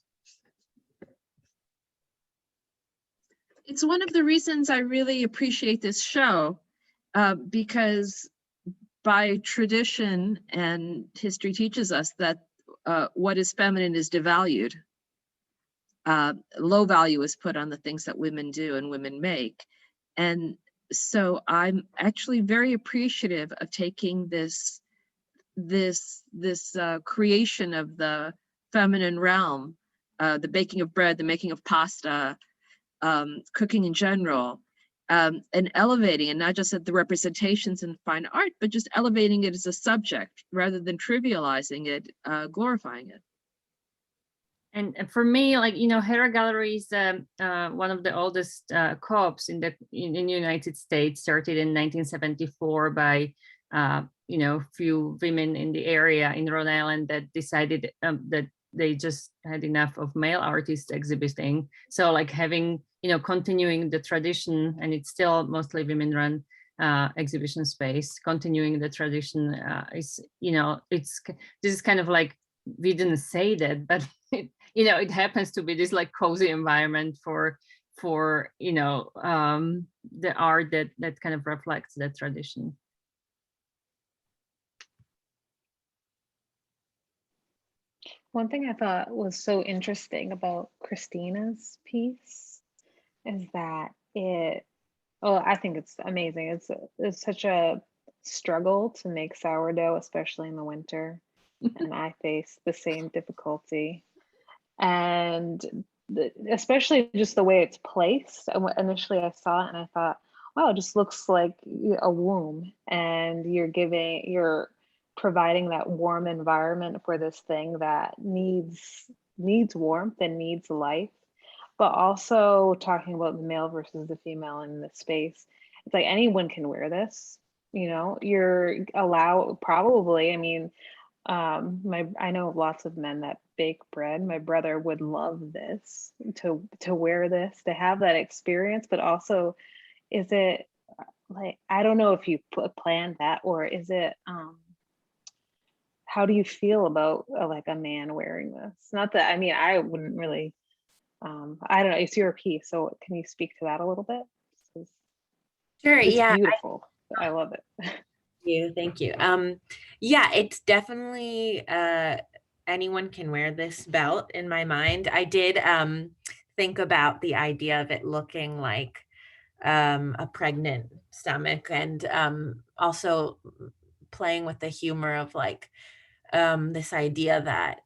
It's one of the reasons I really appreciate this show, because by tradition and history teaches us that what is feminine is devalued. Low value is put on the things that women do and women make. And so I'm actually very appreciative of taking this creation of the feminine realm, the baking of bread, the making of pasta, cooking in general, and elevating, and not just at the representations in fine art, but just elevating it as a subject rather than trivializing it, glorifying it. And for me, like, Hera Gallery is one of the oldest co-ops in the United States, started in 1974 by few women in the area in Rhode Island that decided that they just had enough of male artists exhibiting. So like having, continuing the tradition, and it's still mostly women run exhibition space, continuing the tradition is, this is kind of like, we didn't say that, but it happens to be this like cozy environment for the art that kind of reflects that tradition. One thing I thought was so interesting about Christina's piece is that I think it's amazing. It's such a struggle to make sourdough, especially in the winter. And I face the same difficulty. And especially just the way it's placed. Initially I saw it and I thought, wow, it just looks like a womb, and you're providing that warm environment for this thing that needs warmth and needs life. But also talking about the male versus the female in this space, it's like anyone can wear this. You're allowed, probably, I know of lots of men that bake bread. My brother would love this, to wear this, to have that experience, but also, is it like, I don't know if you planned that, or is it, how do you feel about like a man wearing this? Not that, I mean, I wouldn't really, I don't know, it's your piece, so can you speak to that a little bit? Sure, It's yeah. beautiful. I love it. Thank you. Yeah, it's definitely anyone can wear this belt in my mind. I did think about the idea of it looking like a pregnant stomach, and also playing with the humor of like this idea that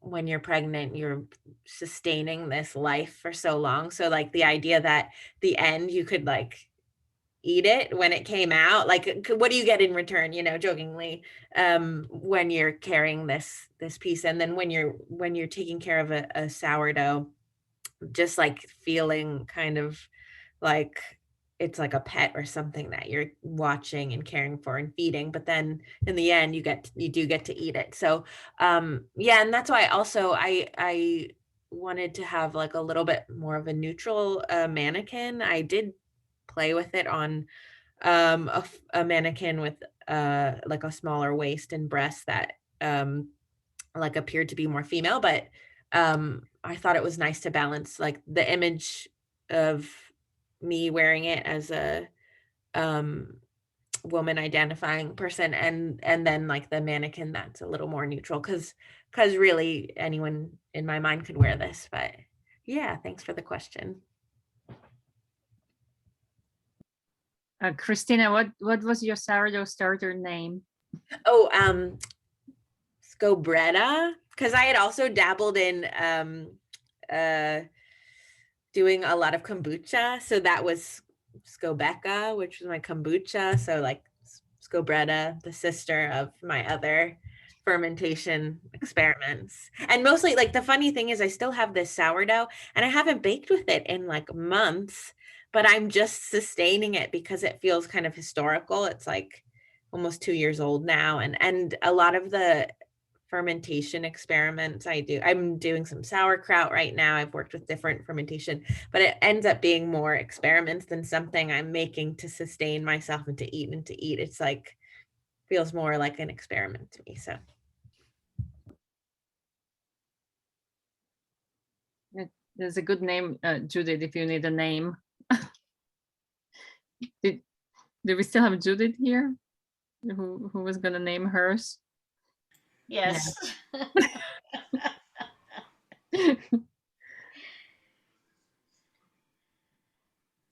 when you're pregnant, you're sustaining this life for so long. So like the idea that the end you could like eat it when it came out, like what do you get in return, you know, jokingly, when you're carrying this piece. And then when you're taking care of a sourdough, just like feeling kind of like it's like a pet or something that you're watching and caring for and feeding, but then in the end you do get to eat it. So yeah, and that's why also I wanted to have like a little bit more of a neutral mannequin. I did play with it on a mannequin with like a smaller waist and breast that like appeared to be more female, but I thought it was nice to balance like the image of me wearing it as a woman identifying person, and then like the mannequin that's a little more neutral, because really anyone in my mind could wear this. But yeah, thanks for the question. Christina, what was your sourdough starter name? Oh, Scobretta, because I had also dabbled in doing a lot of kombucha. So that was Scobecca, which was my kombucha. So like Scobretta, the sister of my other fermentation experiments. And mostly like the funny thing is I still have this sourdough and I haven't baked with it in like months, but I'm just sustaining it because it feels kind of historical. It's like almost 2 years old now. And a lot of the fermentation experiments I'm doing some sauerkraut right now. I've worked with different fermentation, but it ends up being more experiments than something I'm making to sustain myself and to eat. It's like feels more like an experiment to me. So there's a good name, Judith, if you need a name. Do we still have Judith here who was gonna name hers? Yes. Yeah.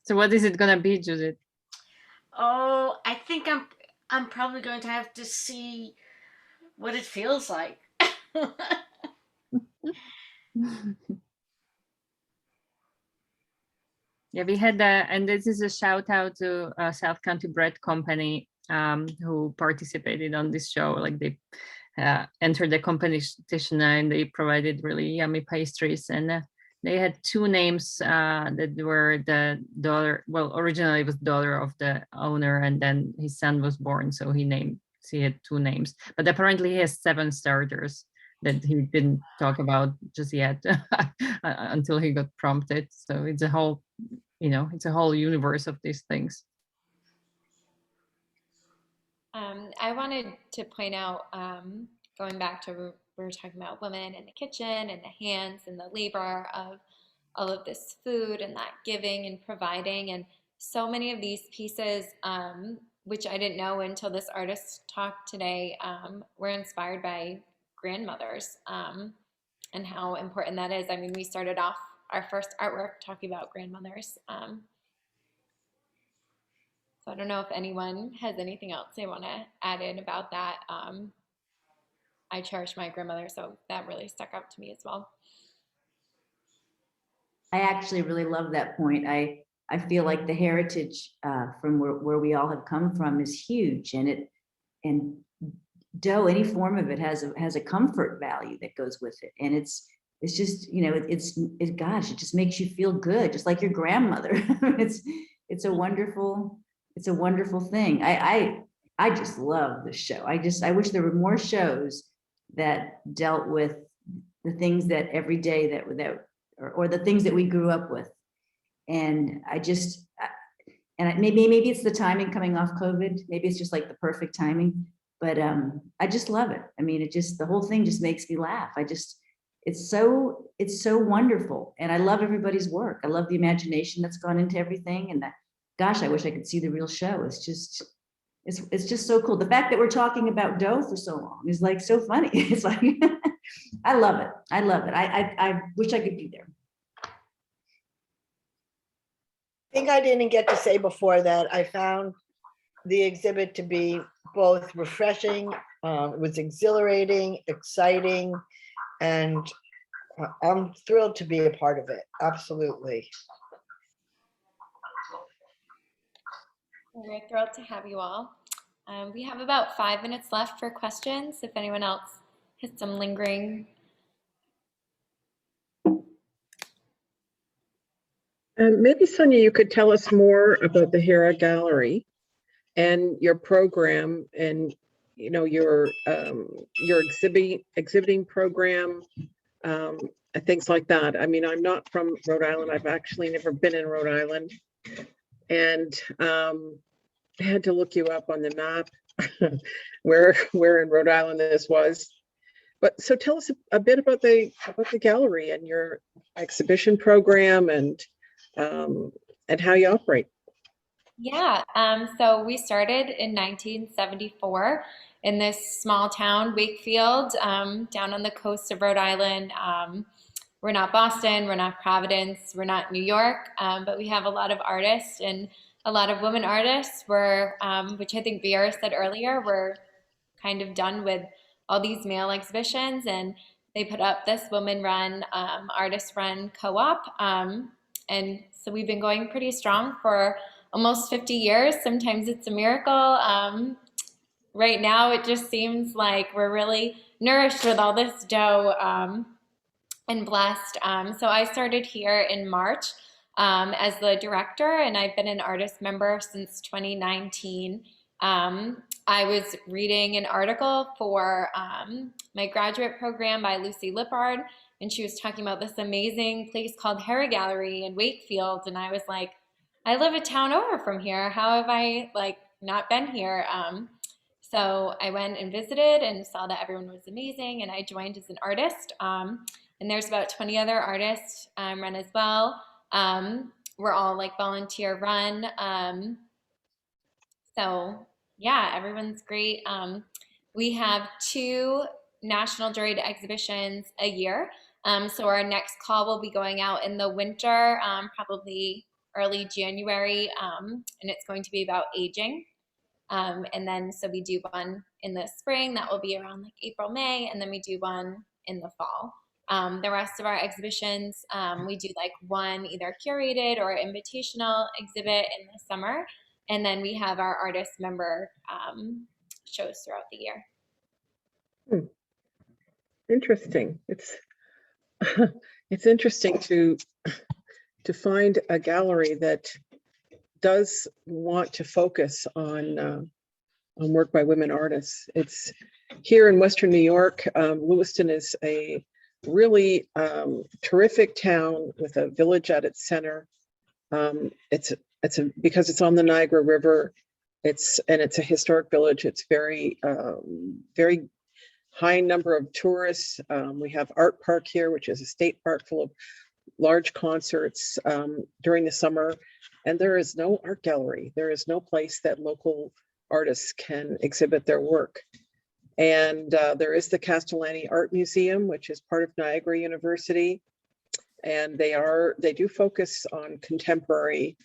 So what is it gonna be, Judith? Oh, I think I'm probably going to have to see what it feels like. Yeah, we had and this is a shout out to South County Bread Company who participated on this show. Like they entered the competition and they provided really yummy pastries, and they had two names that were the daughter. Well, originally it was daughter of the owner, and then his son was born, so he had two names. But apparently he has 7 starters that he didn't talk about just yet until he got prompted. So it's a whole, it's a whole universe of these things. I wanted to point out, going back to, we were talking about women in the kitchen and the hands and the labor of all of this food and that giving and providing. And so many of these pieces, which I didn't know until this artist talk today, were inspired by grandmothers and how important that is. I mean, we started off our first artwork talking about grandmothers. So I don't know if anyone has anything else they want to add in about that. I cherish my grandmother, so that really stuck out to me as well. I actually really love that point. I feel like the heritage from where we all have come from is huge, and dough, any form of it has a comfort value that goes with it, and it's just, gosh, it just makes you feel good, just like your grandmother. It's a wonderful thing. I just love this show. I wish there were more shows that dealt with the things that every day or the things that we grew up with. And maybe it's the timing coming off COVID. Maybe it's just like the perfect timing, but I just love it. I mean, the whole thing just makes me laugh. It's so wonderful. And I love everybody's work. I love the imagination that's gone into everything. And gosh, I wish I could see the real show. It's just so cool. The fact that we're talking about dough for so long is like so funny. It's like, I love it. I love it. I wish I could be there. I think I didn't get to say before that I found the exhibit to be both refreshing, it was exhilarating, exciting, and I'm thrilled to be a part of it. Absolutely. We're thrilled to have you all. We have about 5 minutes left for questions, if anyone else has some lingering. Maybe Sonia, you could tell us more about the Hera Gallery and your program, and your exhibiting program, and things like that. I mean, I'm not from Rhode Island. I've actually never been in Rhode Island, and I had to look you up on the map where in Rhode Island this was. But so tell us a bit about the gallery and your exhibition program and how you operate. Yeah, so we started in 1974 in this small town, Wakefield, down on the coast of Rhode Island. We're not Boston, we're not Providence, we're not New York, but we have a lot of artists and a lot of women artists. Which I think Vera said earlier, we're kind of done with all these male exhibitions, and they put up this woman-run, artist-run co-op. And so we've been going pretty strong for almost 50 years. Sometimes it's a miracle. Right now, it just seems like we're really nourished with all this dough and blessed. So I started here in March as the director, and I've been an artist member since 2019. I was reading an article for my graduate program by Lucy Lippard, and she was talking about this amazing place called Hera Gallery in Wakefield, and I was like, I live a town over from here. How have I not been here? So I went and visited and saw that everyone was amazing, and I joined as an artist. And there's about 20 other artists run as well. We're all volunteer run. So yeah, everyone's great. We have 2 national juried exhibitions a year. So our next call will be going out in the winter, probably early January, and it's going to be about aging. And then so we do one in the spring that will be around April, May, and then we do one in the fall. The rest of our exhibitions, we do one either curated or invitational exhibit in the summer, and then we have our artist member shows throughout the year. Interesting. It's interesting to find a gallery that does want to focus on work by women artists. It's here in Western New York. Lewiston is a really terrific town with a village at its center. Because it's on the Niagara River. It's a historic village. It's very high number of tourists. We have Art Park here, which is a state park full of large concerts during the summer. And there is no art gallery. There is no place that local artists can exhibit their work. And there is the Castellani Art Museum, which is part of Niagara University. And they do focus on contemporary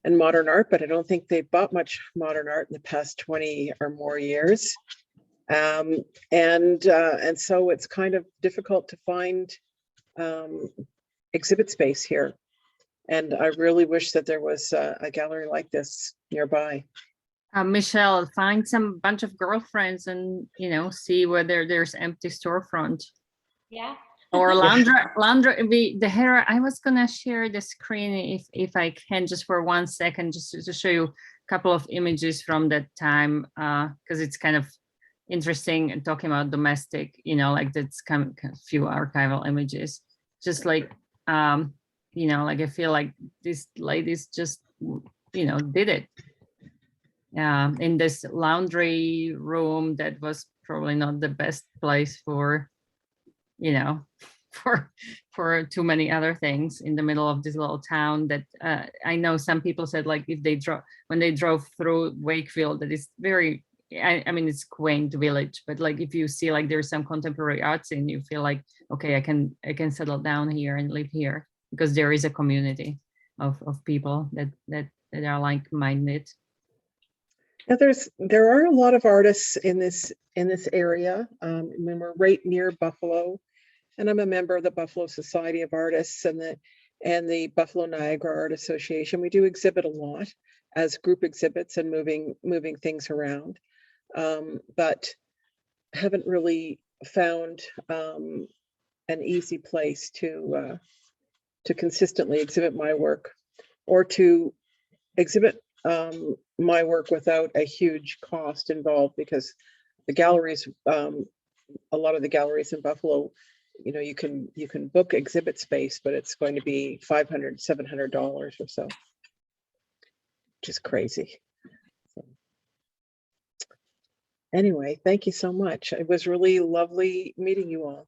and modern art, but I don't think they've bought much modern art in the past 20 or more years. And so it's kind of difficult to find exhibit space here. And I really wish that there was a gallery like this nearby. Michelle, find some bunch of girlfriends and, see whether there's empty storefront. Yeah. Or laundry, the Hera. I was gonna share the screen if I can, just for 1 second, just to show you, couple of images from that time because it's kind of interesting and talking about domestic, like that's kind of few archival images. Just like, like I feel like these ladies just, did it. In this laundry room that was probably not the best place for, for too many other things in the middle of this little town that I know some people said like if they when they drove through Wakefield, that is very, I mean, it's quaint village, but like if you see like there's some contemporary art scene, you feel like, okay, I can settle down here and live here because there is a community of people that are like-minded. Now there are a lot of artists in this area. I mean, we're right near Buffalo, and I'm a member of the Buffalo Society of Artists and the Buffalo Niagara Art Association. We do exhibit a lot as group exhibits and moving things around, but haven't really found an easy place to consistently exhibit my work or to exhibit my work without a huge cost involved, because the galleries, a lot of the galleries in Buffalo, you can book exhibit space, but it's going to be $500, $700 or so, which is crazy. So, anyway, thank you so much. It was really lovely meeting you all.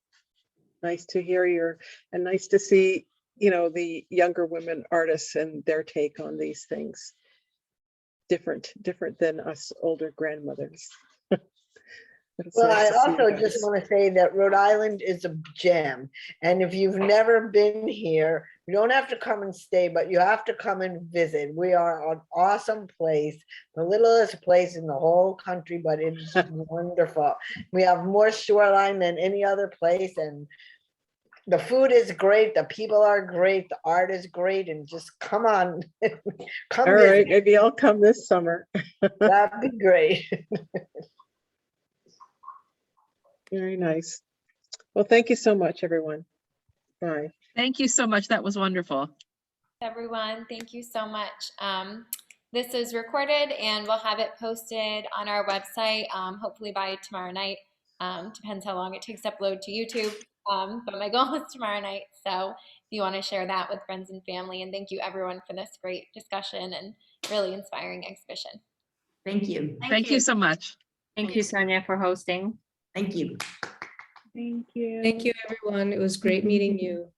Nice to hear and nice to see, the younger women artists and their take on these things. Different than us older grandmothers. Well, nice I to see you also just guys. want to say that Rhode Island is a gem. And if you've never been here, you don't have to come and stay, but you have to come and visit. We are an awesome place, the littlest place in the whole country, but it's wonderful. We have more shoreline than any other place, and the food is great, the people are great, the art is great, and just come on. Come All visit. right, maybe I'll come this summer. That'd be great. Very nice. Well, thank you so much, everyone. Bye. Thank you so much. That was wonderful. Everyone, thank you so much. This is recorded and we'll have it posted on our website, hopefully by tomorrow night. Depends how long it takes to upload to YouTube. But my goal is tomorrow night. So if you want to share that with friends and family, and thank you everyone for this great discussion and really inspiring exhibition. Thank you. Thank you so much. Thank you, Sonia, for hosting. Thank you. Thank you. Thank you, everyone. It was great meeting you.